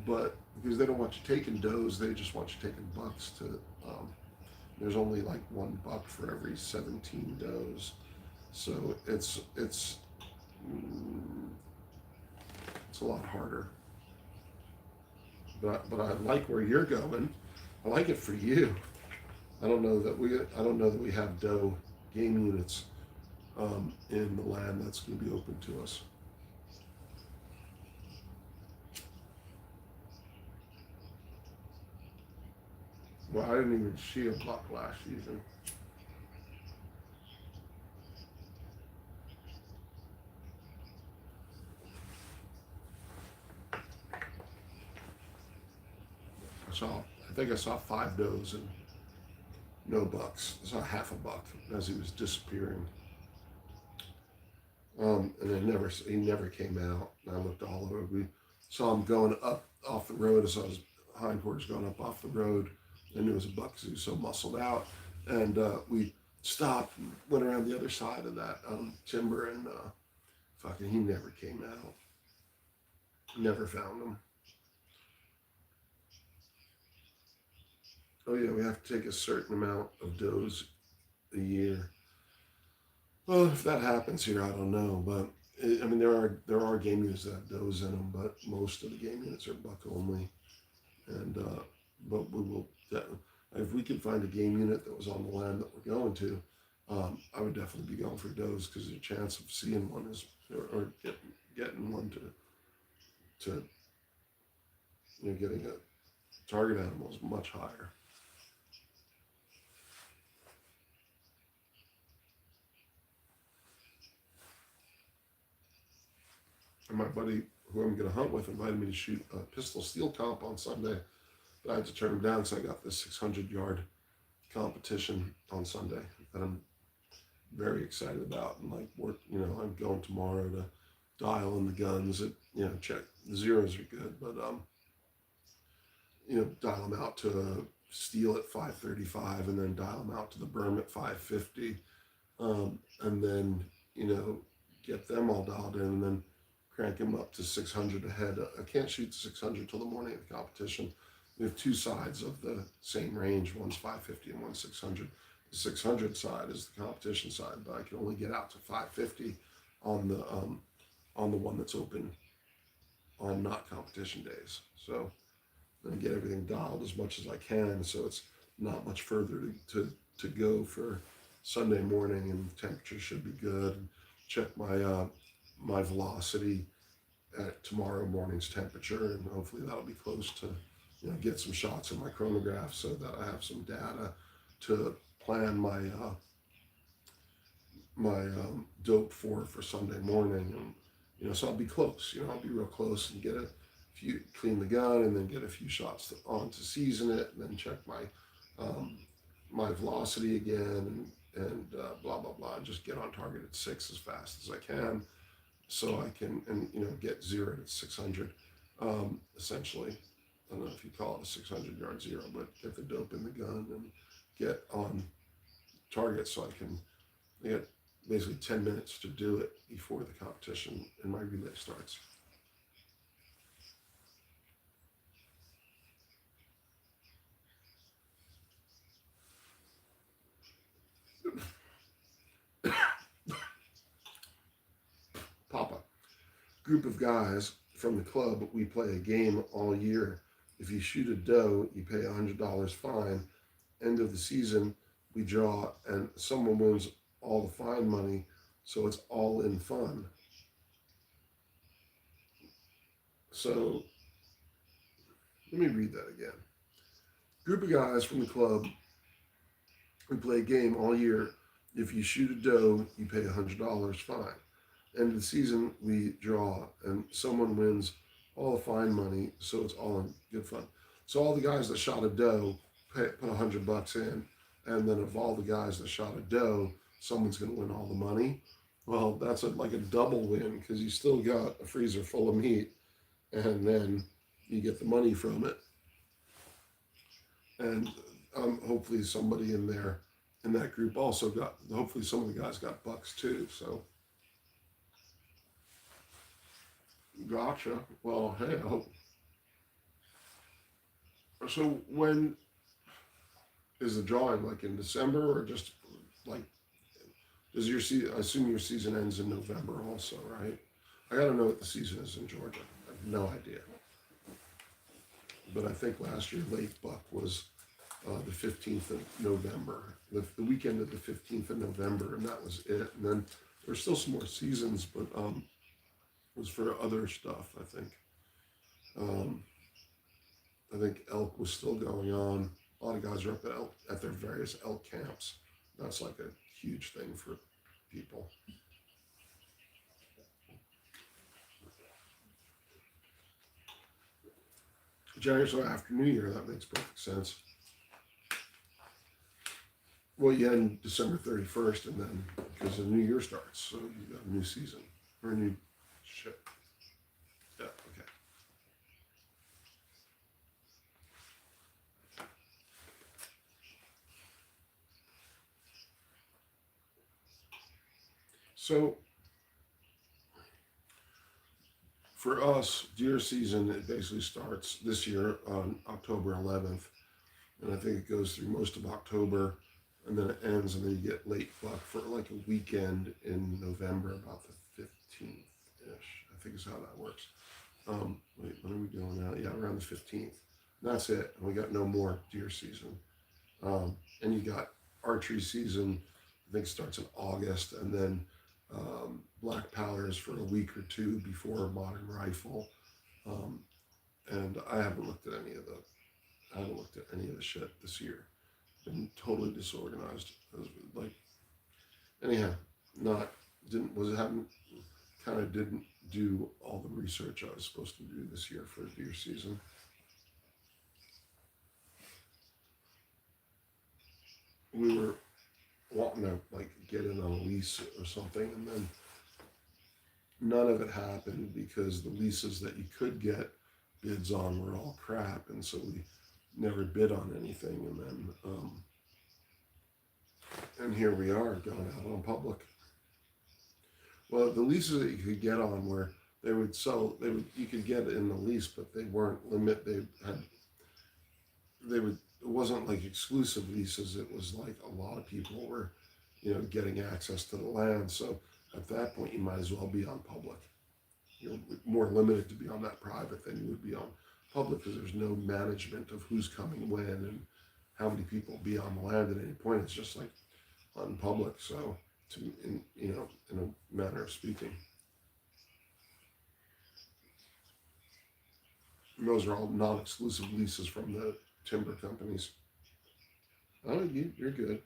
but because they don't want you taking does, they just want you taking bucks to, there's only like one buck for every 17 does. So it's a lot harder, but I like where you're going. I like it for you. I don't know that we have doe game units in the land that's going to be open to us. Well, I didn't even see a buck last season. I think I saw 5 does and no bucks. I saw half a buck as he was disappearing. And he never came out. And I looked all over. We saw him going up off the road. I saw his hindquarters going up off the road. I knew it was a buck because he was so muscled out. And we stopped and went around the other side of that timber, and he never came out. Never found him. Oh yeah, we have to take a certain amount of does a year. Well, if that happens here, I don't know, but I mean, there are game units that have does in them, but most of the game units are buck only. And but we will, if we could find a game unit that was on the land that we're going to, I would definitely be going for does because the chance of seeing one or getting one to getting a target animal is much higher. And my buddy who I'm going to hunt with invited me to shoot a pistol steel comp on Sunday, but I had to turn him down, so I got this 600-yard competition on Sunday that I'm very excited about. And like, I'm going tomorrow to dial in the guns at, check the zeros are good, but dial them out to a steel at 535, and then dial them out to the berm at 550, and then get them all dialed in, and then crank them up to 600 ahead. I can't shoot the 600 till the morning of the competition. We have two sides of the same range. One's 550 and one's 600. The 600 side is the competition side, but I can only get out to 550 on the one that's open on not competition days. So then get everything dialed as much as I can, so it's not much further to go for Sunday morning, and the temperature should be good. And check my velocity at tomorrow morning's temperature, and hopefully that'll be close to, get some shots in my chronograph so that I have some data to plan my dope for Sunday morning. And so I'll be close. I'll be real close and get a few, clean the gun, and then get a few shots on to season it, and then check my velocity again, and blah blah blah, and just get on target at 6 as fast as I can, so I can get zeroed at 600, essentially. I don't know if you call it a 600-yard zero, but get the dope in the gun and get on target, so I can get basically 10 minutes to do it before the competition and my relay starts. Papa. Group of guys from the club, we play a game all year. If you shoot a doe, you pay $100 fine. End of the season, we draw, and someone wins all the fine money, so it's all in fun. So let me read that again. Group of guys from the club, we play a game all year. If you shoot a doe, you pay $100 fine. End of the season, we draw, and someone wins all the fine money, so it's all in good fun. So all the guys that shot a doe put $100 in, and then of all the guys that shot a doe, someone's going to win all the money. Well, that's like a double win, because you still got a freezer full of meat, and then you get the money from it. And hopefully somebody in that group also hopefully some of the guys got bucks too. So gotcha. Well, hey, I hope. So when is the drawing, like in December, or just like, does your season, I assume your season ends in November also, right? I gotta know what the season is in Georgia. I have no idea. But I think last year late buck was the 15th of November, the weekend of the 15th of November, and that was it. And then there's still some more seasons, but it was for other stuff, I think. I think elk was still going on. A lot of guys are up at their various elk camps. That's like a huge thing for people. January, so after New Year, that makes perfect sense. Well, you end December 31st, and then because the New Year starts, so you got a new season or a new ship. Yeah, okay. So for us, deer season, it basically starts this year on October 11th, and I think it goes through most of October, and then it ends, and then you get late buck for like a weekend in November, about the 15th-ish, I think is how that works. Wait, what are we doing now? Yeah, around the 15th. And that's it. And we got no more deer season. And you got archery season, I think starts in August, and then black powders for a week or two before modern rifle. And I haven't looked at any of the shit this year. Been totally disorganized. Like, anyhow, didn't do all the research I was supposed to do this year for deer season. We were wanting to like get in on a lease or something, and then none of it happened because the leases that you could get bids on were all crap, and so we never bid on anything. And then and here we are going out on public. Well, the leases that you could get on were they would sell. You could get in the lease, but they weren't limit. They would. It wasn't like exclusive leases. It was like a lot of people were, getting access to the land. So at that point, you might as well be on public. You're more limited to be on that private than you would be on public because there's no management of who's coming when and how many people will be on the land at any point. It's just like on public. So, in a manner of speaking, and those are all non-exclusive leases from the timber companies. Oh, you're good.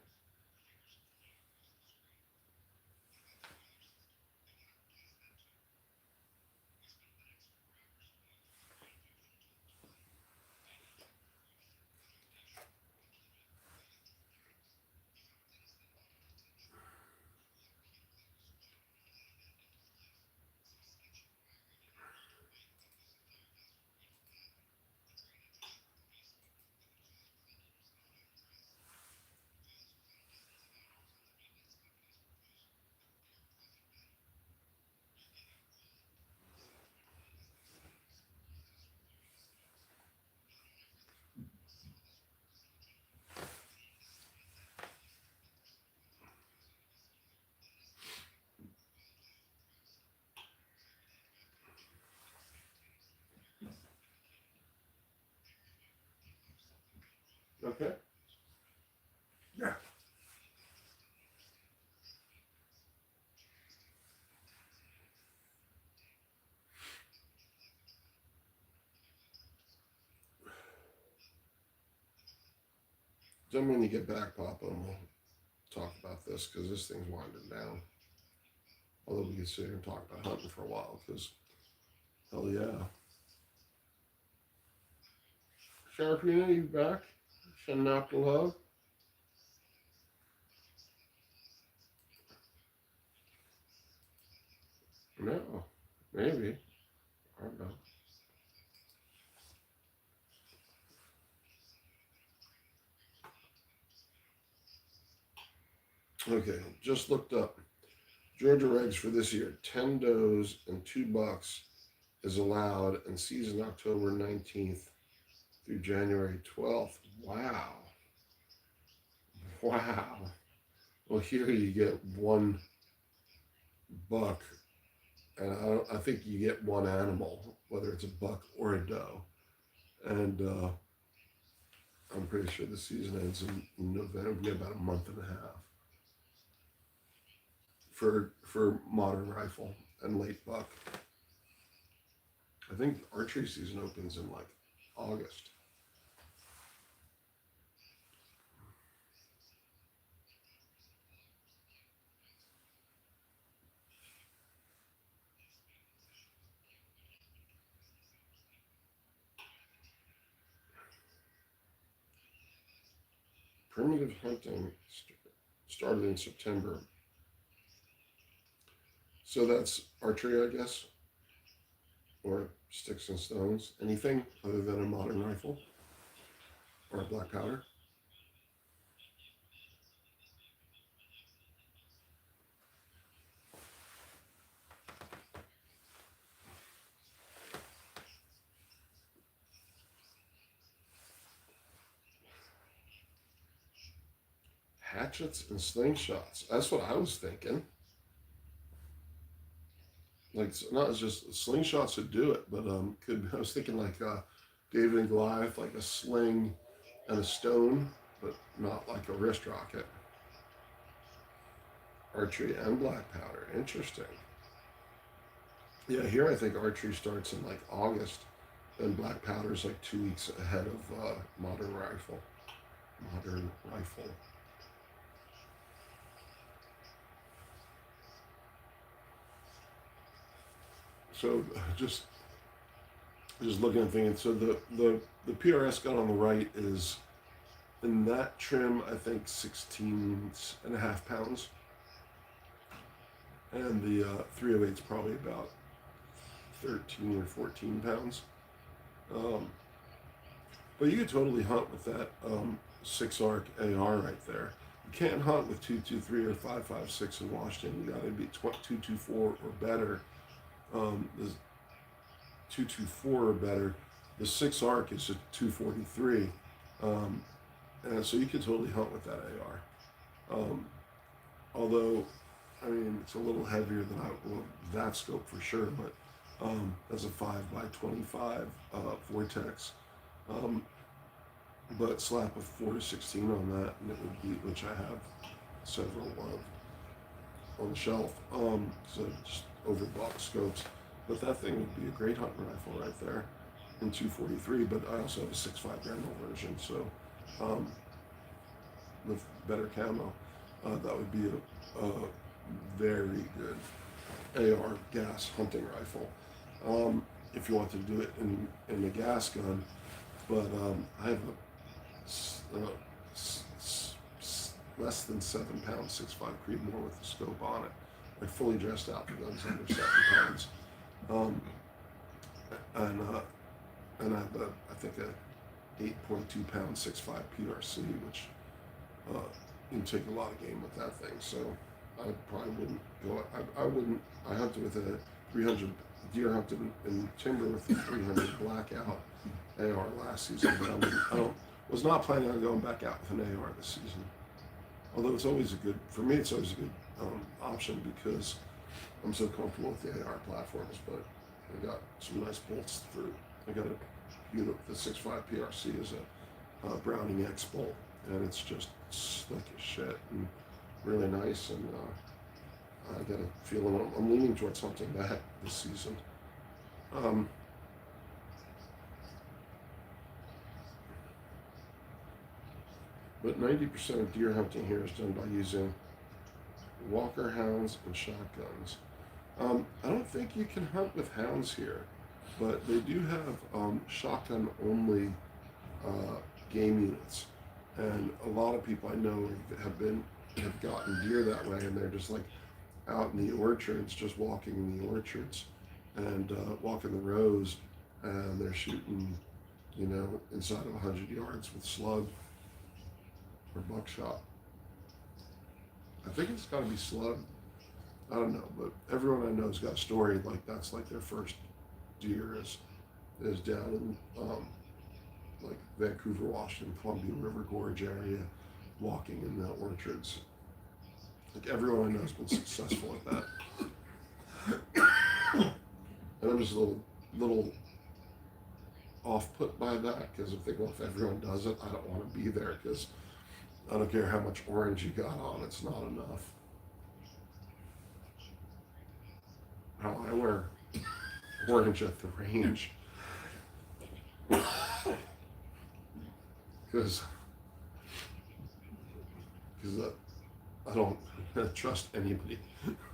Okay. Yeah. Then when you get back, Papa, and we'll talk about this because this thing's winding down. Although we can sit here and talk about hunting for a while because, hell yeah. Sharpina, you back? Shanap love? No. Maybe. I don't know. Okay, just looked up. Georgia regs for this year: 10 does and 2 bucks is allowed, and season October 19th through January 12th. Wow. Wow. Well, here you get 1 buck, and I think you get 1 animal, whether it's a buck or a doe. And I'm pretty sure the season ends in November. We get about a month and a half for modern rifle and late buck. I think archery season opens in like August. Primitive hunting started in September. So that's archery, I guess, or sticks and stones. Anything other than a modern rifle or a black powder. Hatchets and slingshots. That's what I was thinking. Like not just slingshots would do it, but I was thinking like David and Goliath, like a sling and a stone, but not like a wrist rocket. Archery and black powder. Interesting. Yeah, here I think archery starts in like August, and black powder is like 2 weeks ahead of modern rifle. Modern rifle. So just looking and thinking. So the PRS gun on the right is in that trim, I think 16.5 pounds, and the 308 is probably about 13 or 14 pounds. But you could totally hunt with that 6-arc AR right there. You can't hunt with 223 or 5.56 in Washington. You got to be 224 or better. The 224 or better. The 6-arc is a 243, and so you could totally hunt with that AR. Although, I mean, it's a little heavier than that scope for sure, but that's a 5x25 Vortex. But slap a 4 to 16 on that, and it would be, which I have several of on the shelf. So just overbought scopes, but that thing would be a great hunting rifle right there in 243. But I also have a 6.5 Grendel version, so with better camo, that would be a very good AR gas hunting rifle. If you want to do it in the gas gun, but I have a less than 7 pound 6.5 Creedmoor with the scope on it, like fully dressed out. The gun's under 7 pounds, and I have I think a 8.2 pound 6.5 PRC, which you can take a lot of game with that thing. So I probably wouldn't go. I wouldn't. I hunted with a 300 deer hunted in timber with the 300 blackout AR last season, but was not planning on going back out with an AR this season. Although it's always for me, it's always a good option because I'm so comfortable with the AR platforms. But I got some nice bolts through. I got a unit with the 6.5 PRC is a Browning X bolt, and it's just slick as shit and really nice. And I got a feeling I'm leaning towards hunting that this season. But 90% of deer hunting here is done by using walker hounds and shotguns. I don't think you can hunt with hounds here, but they do have shotgun only game units, and a lot of people I know have gotten deer that way, and they're just like out in the orchards, just walking in the orchards and walking the rows, and they're shooting, inside of 100 yards with slug or buckshot. I think it's got to be slug. I don't know, but everyone I know's got a story like that's like their first deer is down in like Vancouver, Washington, Columbia River Gorge area, walking in the orchards. Like everyone I know has been successful at that. And I'm just a little off put by that because I'm thinking, well, if everyone does it, I don't want to be there because I don't care how much orange you got on, it's not enough. How I wear orange at the range. Because I don't trust anybody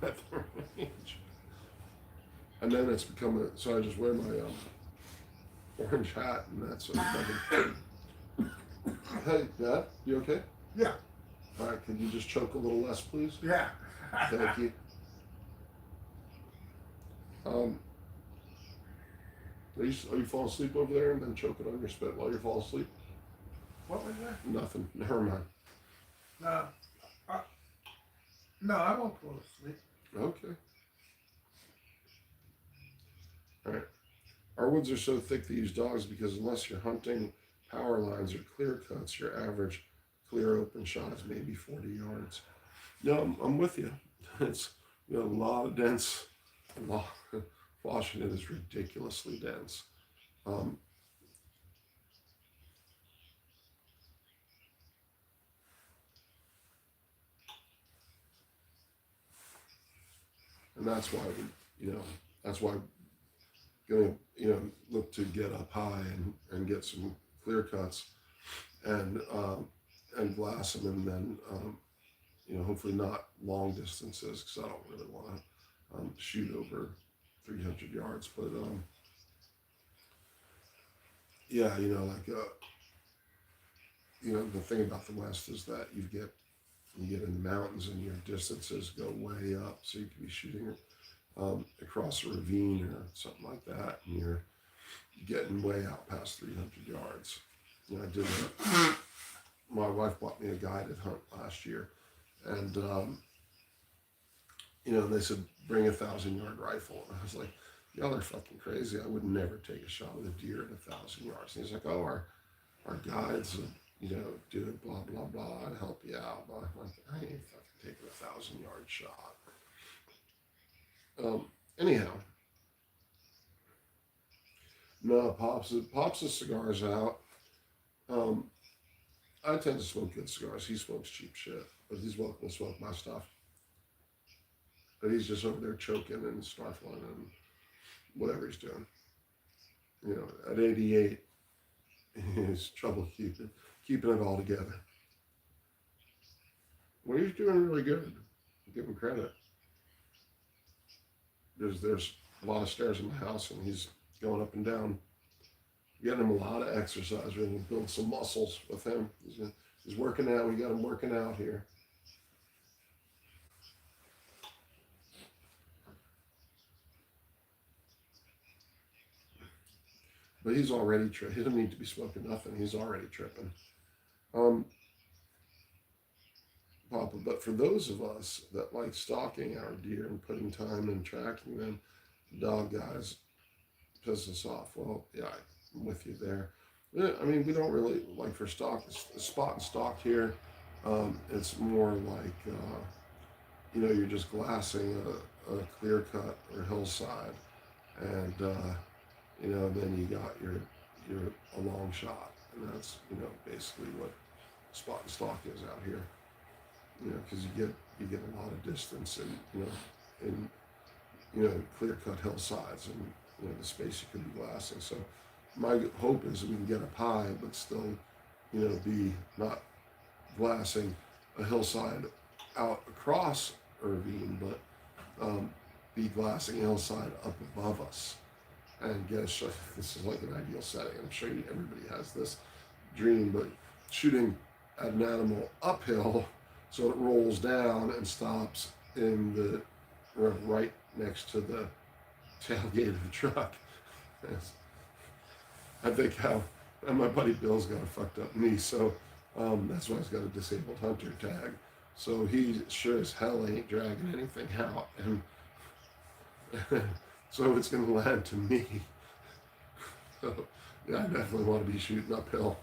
at the range. And then it's become so I just wear my orange hat, and that's Hey, Dad, you okay? Yeah. All right, can you just choke a little less, please? Yeah. Thank you. Are you falling asleep over there and then choking on your spit while you're falling asleep? What was that? Nothing. Never mind. No, I won't fall asleep. Okay. All right. Our woods are so thick to use dogs because unless you're hunting power lines or clear cuts, your average clear open shot is maybe 40 yards. No, I'm with you. It's a lot of dense. Washington is ridiculously dense. And that's why that's why gonna, look to get up high and get some clear cuts and blast them, and then, hopefully not long distances because I don't really want to shoot over 300 yards. But yeah, the thing about the West is that you get in the mountains and your distances go way up, so you can be shooting across a ravine or something like that, and you're getting way out past 300 yards. I did that. My wife bought me a guided hunt last year, and they said bring a 1,000-yard rifle, and I was like, y'all are fucking crazy. I would never take a shot with a deer at 1,000 yards. And he's like, oh, our guides, do it, blah blah blah, and help you out. But I'm like, I ain't fucking taking a 1,000-yard shot. Anyhow, no, pops the cigars out. I tend to smoke good cigars. He smokes cheap shit, but he's welcome to smoke my stuff. But he's just over there choking and snarfling and whatever he's doing. At 88, he's trouble keeping it all together. Well, he's doing really good. Give him credit. There's a lot of stairs in the house, and he's going up and down. Getting him a lot of exercise. We're going to build some muscles with him. He's working out. We got him working out here. But he's already tripping. He doesn't need to be smoking nothing. He's already tripping. Papa, but for those of us that like stalking our deer and putting time in tracking them, dog guys piss us off. Well, yeah, I'm with you there. I mean, we don't really, like for stock, spot and stalk here, it's more like, you're just glassing a clear cut or hillside, and, then you got a long shot, and that's, basically what spot and stalk is out here. Because you get a lot of distance in clear cut hillsides and the space you could be glassing. So my hope is that we can get up high, but still be not glassing a hillside out across a ravine, but be glassing a hillside up above us and get a shot. This is like an ideal setting. I'm sure everybody has this dream, but shooting at an animal uphill so it rolls down and stops in the right next to the tailgate of the truck. Yes. I think and my buddy Bill's got a fucked up knee, so that's why he's got a disabled hunter tag. So he sure as hell ain't dragging anything out, and so it's going to land to me. So yeah, I definitely want to be shooting uphill.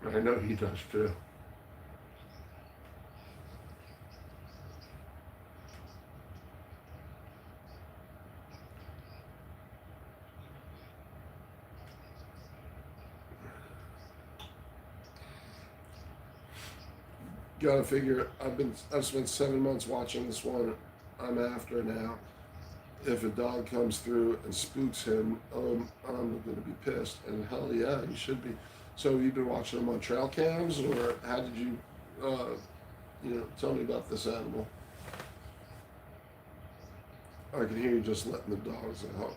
I know he does too. Gotta figure. I've spent 7 months watching this one I'm after now. If a dog comes through and spooks him, I'm gonna be pissed. And hell yeah, he should be. So you've been watching them on trail cams, or how did you, tell me about this animal? I can hear you just letting the dogs out.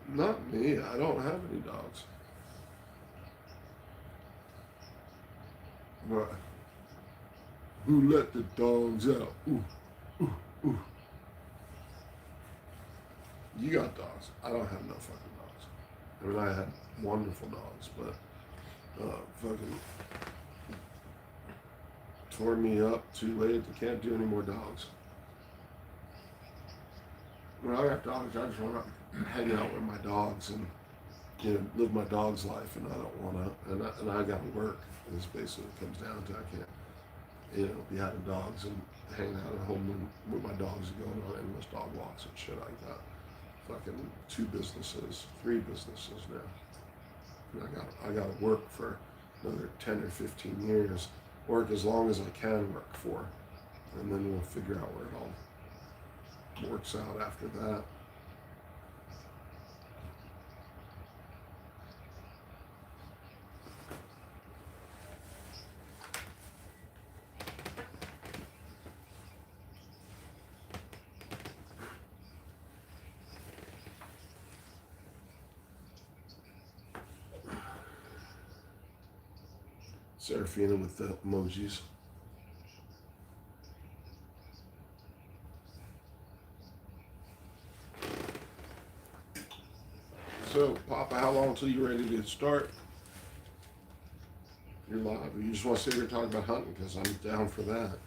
Not me. I don't have any dogs. But who let the dogs out? Ooh, ooh, ooh. You got dogs. I don't have no fucking dogs. I mean, I had wonderful dogs, but fucking tore me up too late. I can't do any more dogs. When I got dogs, I just want to hang out with my dogs and live my dog's life, and I don't want to. And I got to work. And it's basically what it comes down to. I can't, be having dogs and hanging out at home with my dogs and going on endless dog walks and shit. I got fucking 2 businesses, 3 businesses now. And I got to work for another 10 or 15 years. Work as long as I can work for, and then we'll figure out where it all works out after that. Serafina with the emojis. So, Papa, how long till you're ready to start? You're live. You just want to sit here and talk about hunting because I'm down for that.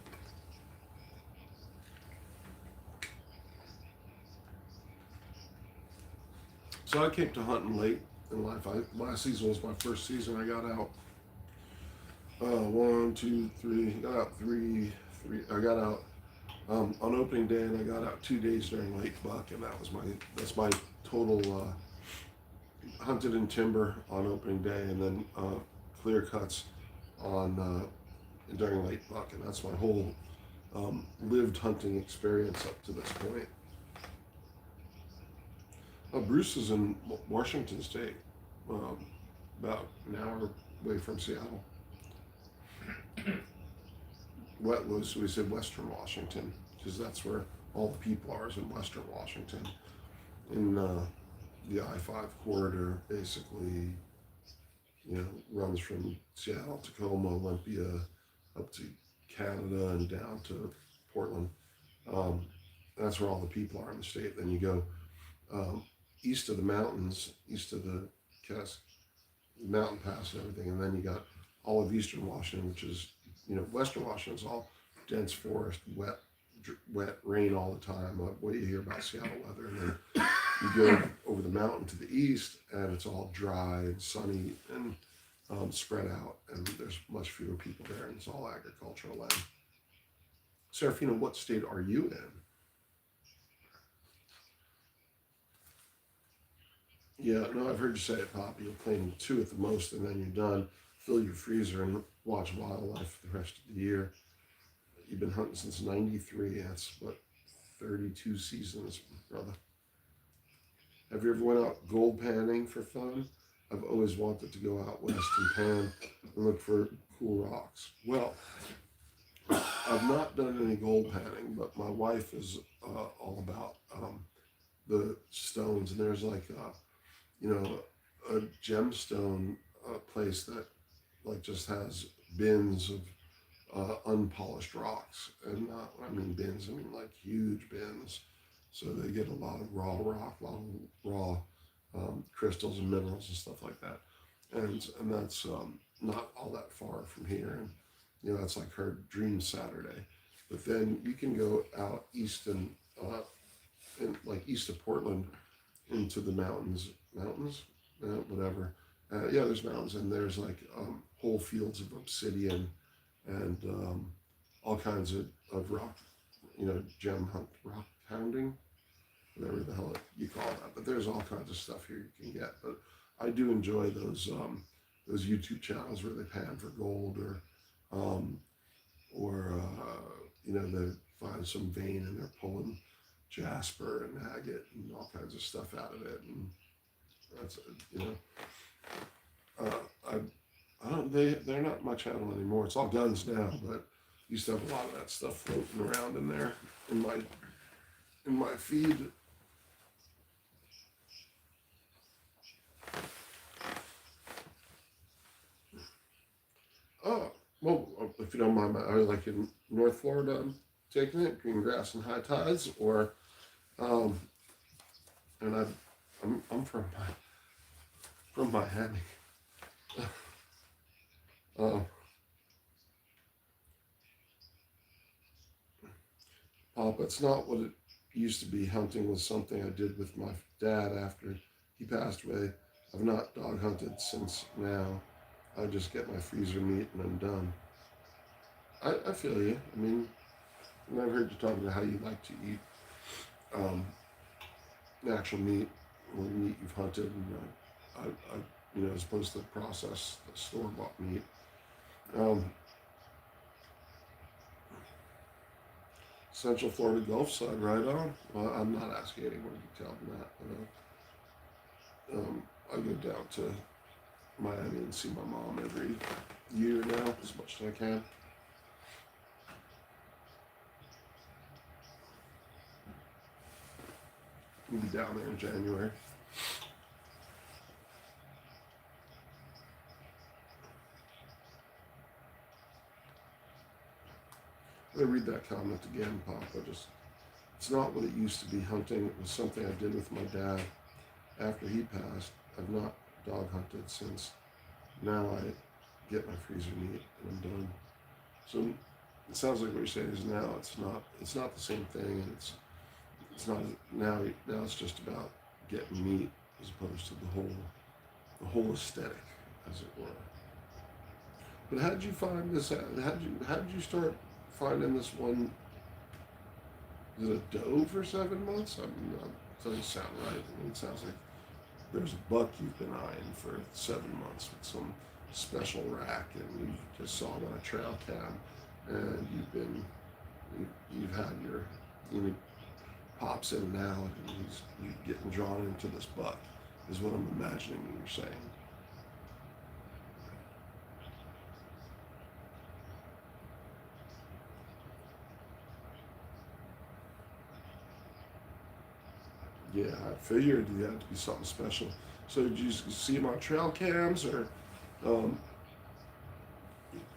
So I came to hunting late in life. Last season was my first season. I got out one, two, three. Got out three. I got out on opening day, and I got out 2 days during late buck, and that's my total hunted in timber on opening day, and then clear cuts on during late buck, and that's my whole lived hunting experience up to this point. Bruce is in Washington State, about an hour away from Seattle. We said Western Washington, because that's where all the people are, is in Western Washington. In the I-5 corridor, basically, runs from Seattle, Tacoma, Olympia, up to Canada and down to Portland. That's where all the people are in the state. Then you go east of the mountains, east of the mountain pass and everything, and then you got all of eastern Washington, which is, Western Washington is all dense forest, wet rain all the time. What do you hear about Seattle weather? And then you go over the mountain to the east, and it's all dry and sunny and spread out, and there's much fewer people there, and it's all agricultural land. Serafina, what state are you in? Yeah, no, I've heard you say it, Pop. You'll claim 2 at the most, and then you're done. Fill your freezer and watch wildlife for the rest of the year. You've been hunting since '93. That's what, 32 seasons, brother. Have you ever went out gold panning for fun? I've always wanted to go out west and pan and look for cool rocks. Well, I've not done any gold panning, but my wife is all about the stones, and there's like a gemstone place that just has bins of unpolished rocks, and when I mean bins, I mean like huge bins. So they get a lot of raw rock, a lot of raw crystals and minerals and stuff like that, and that's not all that far from here, and that's like her dream Saturday. But then you can go out east and like east of Portland into the mountains, whatever. Yeah, there's mountains, and there's like whole fields of obsidian and all kinds of rock, rock hounding, whatever the hell you call that. But there's all kinds of stuff here you can get. But I do enjoy those YouTube channels where they pan for gold, or they find some vein and they're pulling jasper and agate and all kinds of stuff out of it, and that's I don't. They're not my channel anymore. It's all guns now, but used to have a lot of that stuff floating around in there in my feed. Oh, well, if you don't mind, I was like in North Florida, I'm taking it, green grass and high tides, or and I'm from Miami. It's not what it used to be. Hunting was something I did with my dad after he passed away. I've not dog hunted since now. I just get my freezer meat and I'm done. I feel you. I mean, I've heard you talk about how you like to eat natural meat, or meat you've hunted, and as opposed to processed, store-bought meat. Central Florida Gulf side, right on. Well, I'm not asking any more detail than that. But, I go down to Miami and see my mom every year now, as much as I can. We'll be down there in January. I'm gonna read that comment again, Papa. Just it's not what it used to be. Hunting it was something I did with my dad. After he passed, I've not dog hunted since. Now I get my freezer meat and I'm done. So it sounds like what you're saying is now it's not the same thing, and it's not now it's just about getting meat as opposed to the whole aesthetic, as it were. But how did you find this? How did you start finding this one? Is it a doe for 7 months? I mean, that doesn't sound right. I mean, it sounds like there's a buck you've been eyeing for 7 months with some special rack, and you just saw him on a trail cam, and you've had your pops in and out, and he's getting drawn into this buck, is what I'm imagining you're saying. Yeah, I figured you had to be something special. So did you see him on trail cams, or um,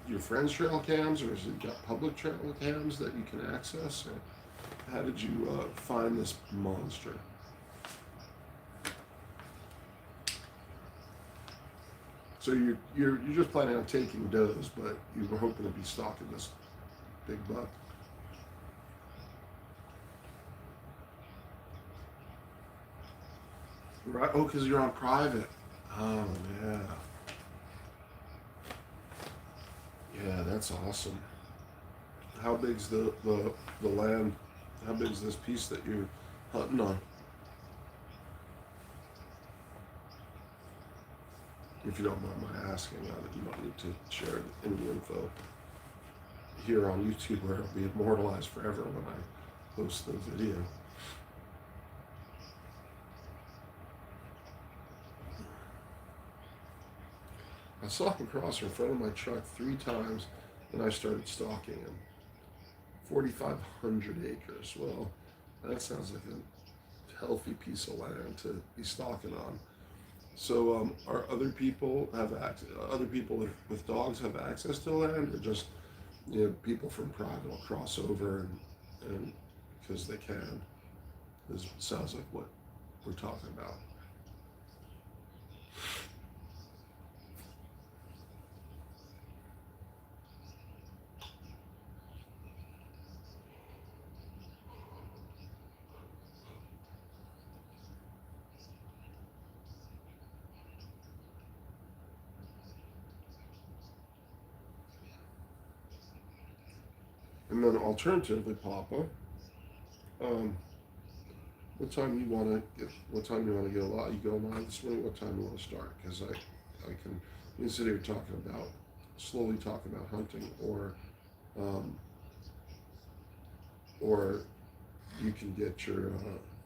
your friend's trail cams, or has it got public trail cams that you can access? Or how did you find this monster? So you're just planning on taking does, but you were hoping to be stalking this big buck. Right? Oh, because you're on private. Oh yeah, yeah, that's awesome. How big's the land? How big's this piece that you're hunting on? If you don't mind my asking, you don't need to share any info here on YouTube, where it'll be immortalized forever when I post the video. I saw him cross in front of my truck 3 times, and I started stalking him. 4,500 acres. Well, that sounds like a healthy piece of land to be stalking on. So, are other people have access? Other people with dogs have access to land, or just people from private will cross over and because they can? This sounds like what we're talking about. And then alternatively, Papa, um, what time you want to get? What time you want to get a lot? You go live this morning. What time you want to start? Because I can we can sit here talking about slowly talking about hunting, um, or you can get your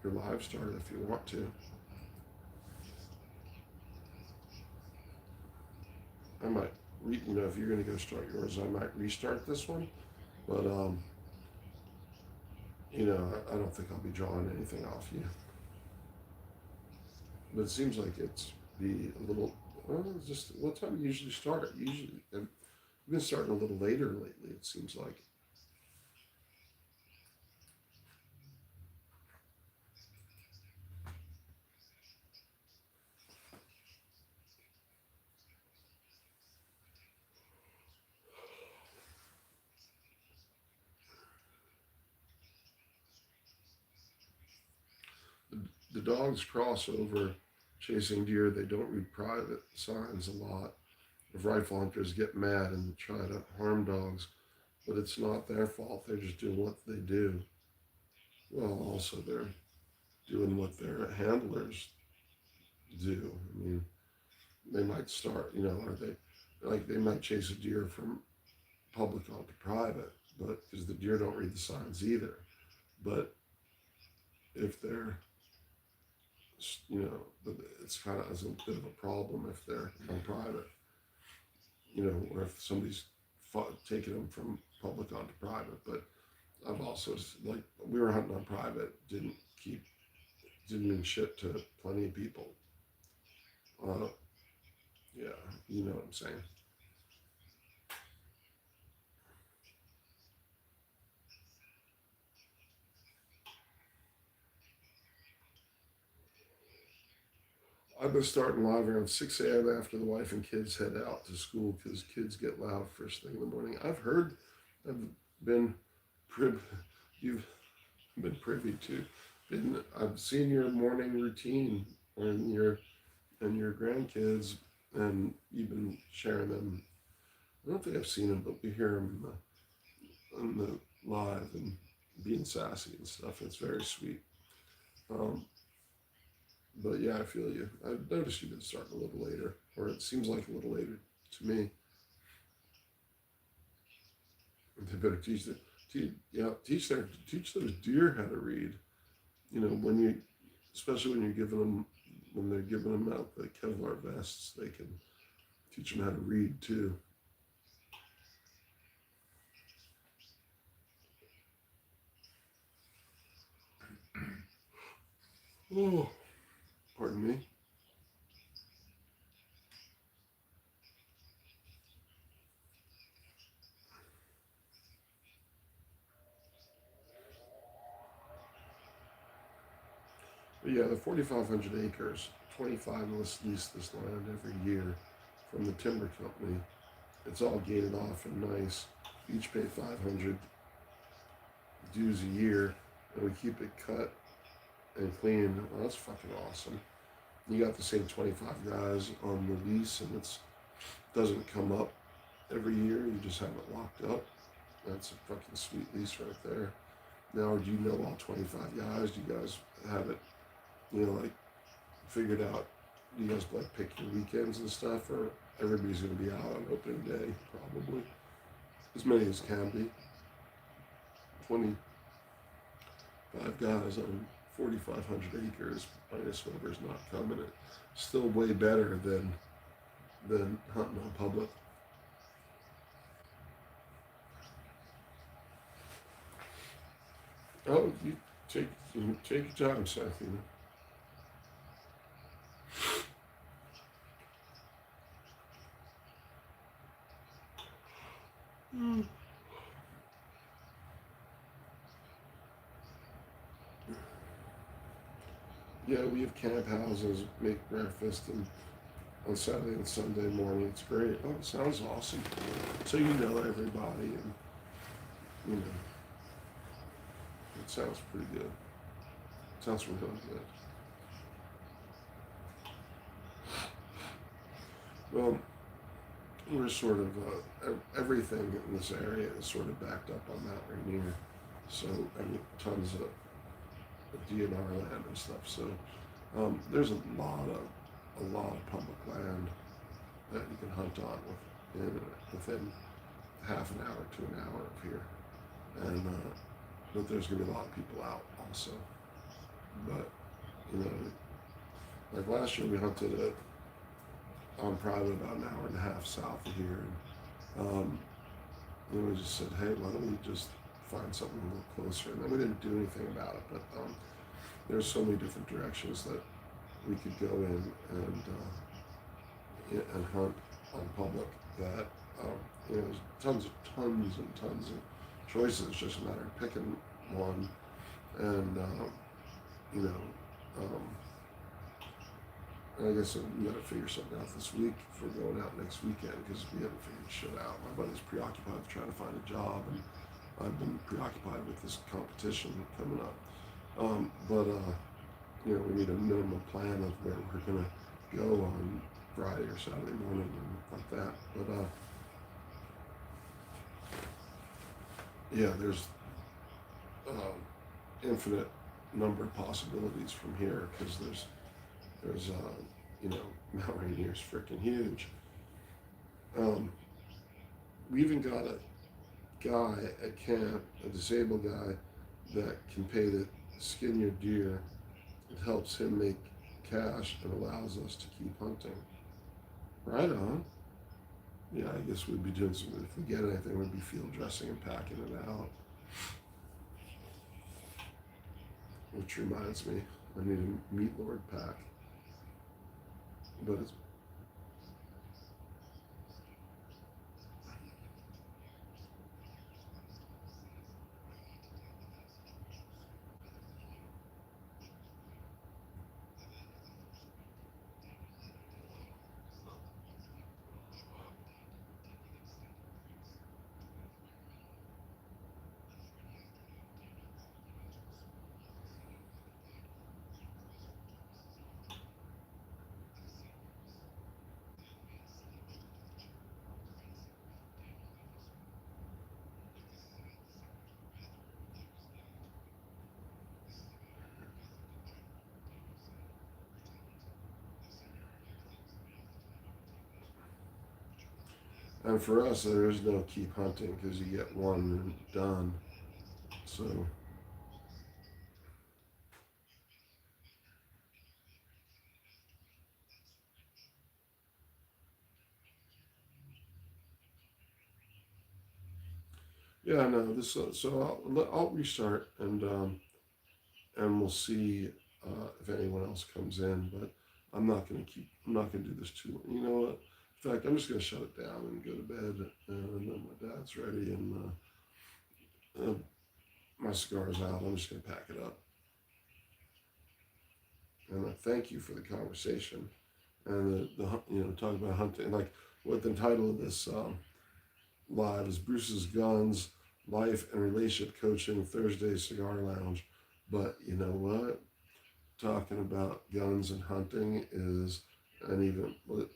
live started if you want to. I might, if you're going to go start yours, I might restart this one. But I don't think I'll be drawing anything off you. But it seems like it's be a little. Well, just what time do you usually start it? Usually, I've been starting a little later lately. It seems like the dogs cross over chasing deer. They don't read private signs a lot. If rifle hunters get mad and try to harm dogs, but it's not their fault. They're just doing what they do. Well, also they're doing what their handlers do. I mean, they might start, or they might chase a deer from public onto private, but because the deer don't read the signs either. But if they're, it's kind of as a bit of a problem if they're on private, or if somebody's taking them from public onto private. But I've also, like, we were hunting on private, didn't mean shit to plenty of people. Uh, yeah, you know what I'm saying. I've been starting live around 6 a.m. after the wife and kids head out to school because kids get loud first thing in the morning. I've been, you've been privy to, I've seen your morning routine and your grandkids, and you've been sharing them. I don't think I've seen them, but we hear them on the live and being sassy and stuff. It's very sweet. Um, but yeah, I feel you. I've noticed you've been starting a little later, or it seems like a little later to me. They better teach those deer how to read. You know, especially when they're giving them out the Kevlar vests, they can teach them how to read too. Oh, pardon me. But yeah, the 4,500 acres, 25 must lease this land every year from the timber company. It's all gated off and nice. Each pay 500 dues a year, and we keep it cut and clean. Well, that's fucking awesome. You got the same 25 guys on the lease, and it doesn't come up every year. You just have it locked up. That's a fucking sweet lease right there. Now, do you know all 25 guys? Do you guys have it, like figured out? Do you guys like pick your weekends and stuff, or everybody's gonna be out on opening day? Probably as many as can be. 25 guys on 4,500 acres minus whatever's not coming. It's still way better than hunting on public. Oh, you take your time, Seth. Yeah, we have camp houses, make breakfast, and on Saturday and Sunday morning, it's great. Oh, it sounds awesome. So you know everybody, and you know, it sounds pretty good. It sounds really good. Well, we're sort of everything in this area is sort of backed up on Mount Rainier, so tons of DNR land and stuff. So there's a lot of public land that you can hunt on within half an hour to an hour of here, and but there's gonna be a lot of people out also. But like last year we hunted on private about an hour and a half south of here, and we just said, hey, why don't we just find something a little closer? And then we didn't do anything about it, but there's so many different directions that we could go in and hunt on public that there's tons and tons of choices. It's just a matter of picking one, and I guess we got to figure something out this week if we're going out next weekend, because we haven't figured shit out. My buddy's preoccupied with trying to find a job, and I've been preoccupied with this competition coming up. We need a minimum plan of where we're gonna go on Friday or Saturday morning and like that. But there's infinite number of possibilities from here, because there's Mount Rainier's freaking huge. We even got a guy at camp, a disabled guy, that can pay to skin your deer. It helps him make cash and allows us to keep hunting. Right on. Yeah, I guess we'd be doing some, if we get anything, we'd be field dressing and packing it out. Which reminds me, I need a Meat Lord pack. But it's And for us, there is no keep hunting because you get one and done. So, yeah, no, this. So I'll restart and we'll see if anyone else comes in. But I'm not gonna keep. I'm not gonna do this too long. You know what? In fact, I'm just gonna shut it down and go to bed. And then my dad's ready and my cigar's out. I'm just gonna pack it up. And I thank you for the conversation and talk about hunting. Like what the title of this live is: Bruce's Guns, Life and Relationship Coaching Thursday Cigar Lounge. But you know what? Talking about guns and hunting is an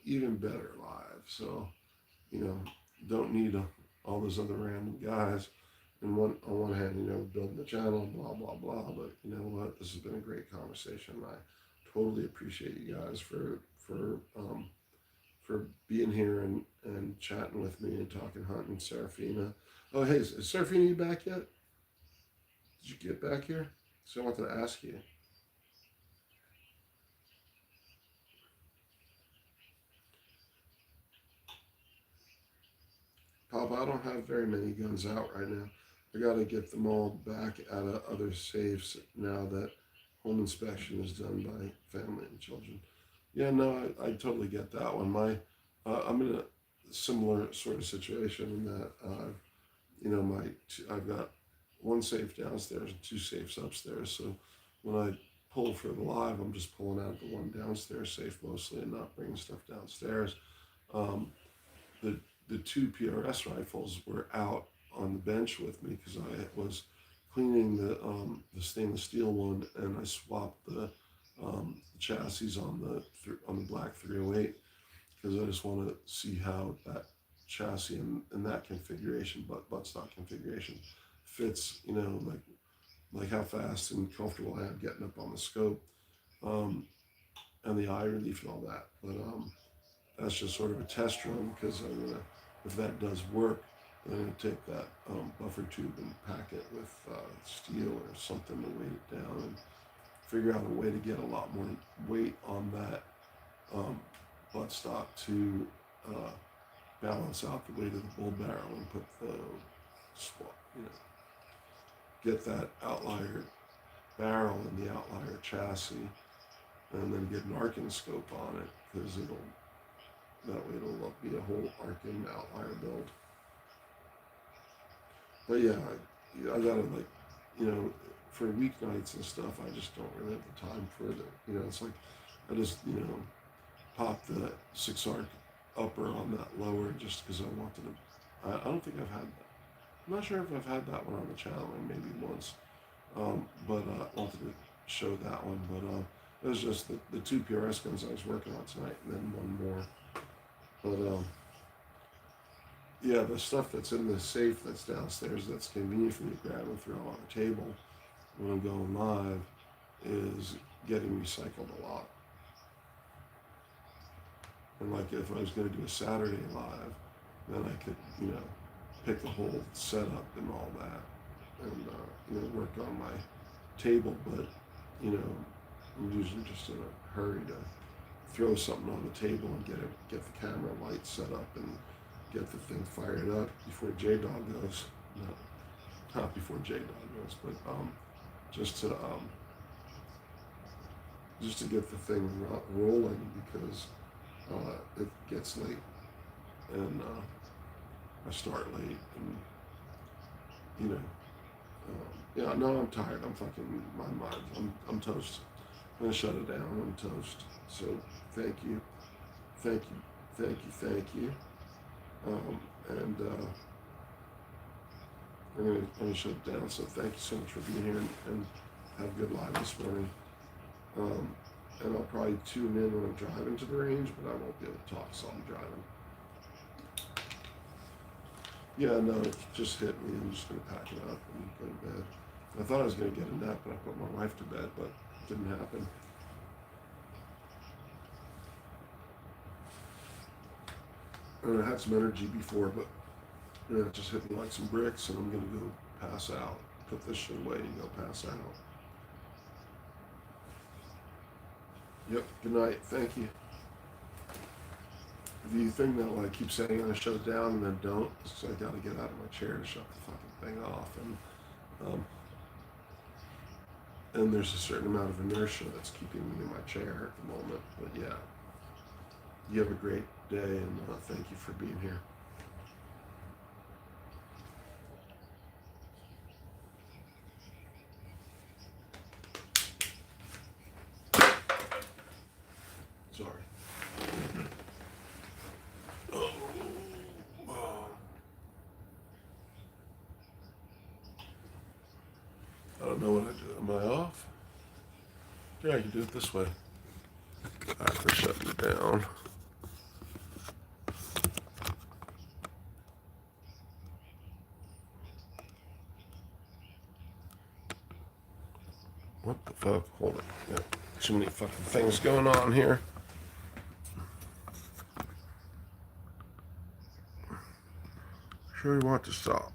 even better live. So don't need all those other random guys. And on one hand, building the channel, blah blah blah. But you know what? This has been a great conversation. I totally appreciate you guys for being here and chatting with me and talking hunting. Serafina. Oh hey, is Serafina you back yet? Did you get back here? So I wanted to ask you. Papa, I don't have very many guns out right now. I got to get them all back out of other safes now that home inspection is done by family and children. Yeah, no, I totally get that one. I'm in a similar sort of situation in that, I've got one safe downstairs and two safes upstairs. So when I pull for the live, I'm just pulling out the one downstairs safe mostly and not bringing stuff downstairs. Um, the the two PRS rifles were out on the bench with me because I was cleaning the stainless steel one, and I swapped the chassis on the black 308 because I just want to see how that chassis in that configuration, buttstock configuration, fits. Like how fast and comfortable I am getting up on the scope, um, and the eye relief and all that. But that's just sort of a test run because if that does work, then I'm gonna take that buffer tube and pack it with steel or something to weight it down and figure out a way to get a lot more weight on that buttstock to balance out the weight of the bull barrel and put the get that outlier barrel in the outlier chassis, and then get an arcing scope on it because that way it'll be a whole arcing outlier build. But yeah, I gotta for weeknights and stuff, I just don't really have the time for it. It's like I just pop the 6 arc upper on that lower just because I wanted to. I don't think I've had that. I'm not sure if I've had that one on the channel, or maybe once. But I wanted to show that one. But it was just the two PRS guns I was working on tonight, and then one more. But yeah, the stuff that's in the safe that's downstairs that's convenient for me to grab and throw on the table when I'm going live is getting recycled a lot. And like if I was going to do a Saturday live, then I could, pick the whole setup and all that and, work on my table. But, I'm usually just in a hurry to throw something on the table and get the camera light set up and get the thing fired up before J-Dog goes. No, not before J-Dog goes, but just to get the thing rolling because it gets late and I start late and yeah, no, I'm tired. I'm fucking my mind. I'm toast. I'm gonna shut it down. I'm toast. So thank you, thank you, thank you, thank you. And I'm gonna shut it down. So thank you so much for being here and have a good live this morning. And I'll probably tune in when I'm driving to the range, but I won't be able to talk, so I'm driving. Yeah, no, it just hit me. I'm just gonna pack it up and go to bed. I thought I was gonna get a nap, but I put my wife to bed, but it didn't happen. And I had some energy before, but it just hit me like some bricks, and I'm gonna go pass out. Put this shit away and go pass out. Yep. Good night. Thank you. The thing that I keep saying I'm gonna shut it down and then don't, so I gotta get out of my chair to shut the fucking thing off, and there's a certain amount of inertia that's keeping me in my chair at the moment. But yeah, you have a great day, and thank you for being here. Sorry. I don't know what I do. Am I off? Yeah, you do it this way. Alright, we're shutting it down. What the fuck? Hold it. Yeah. Too many fucking things going on here. Sure you want to stop.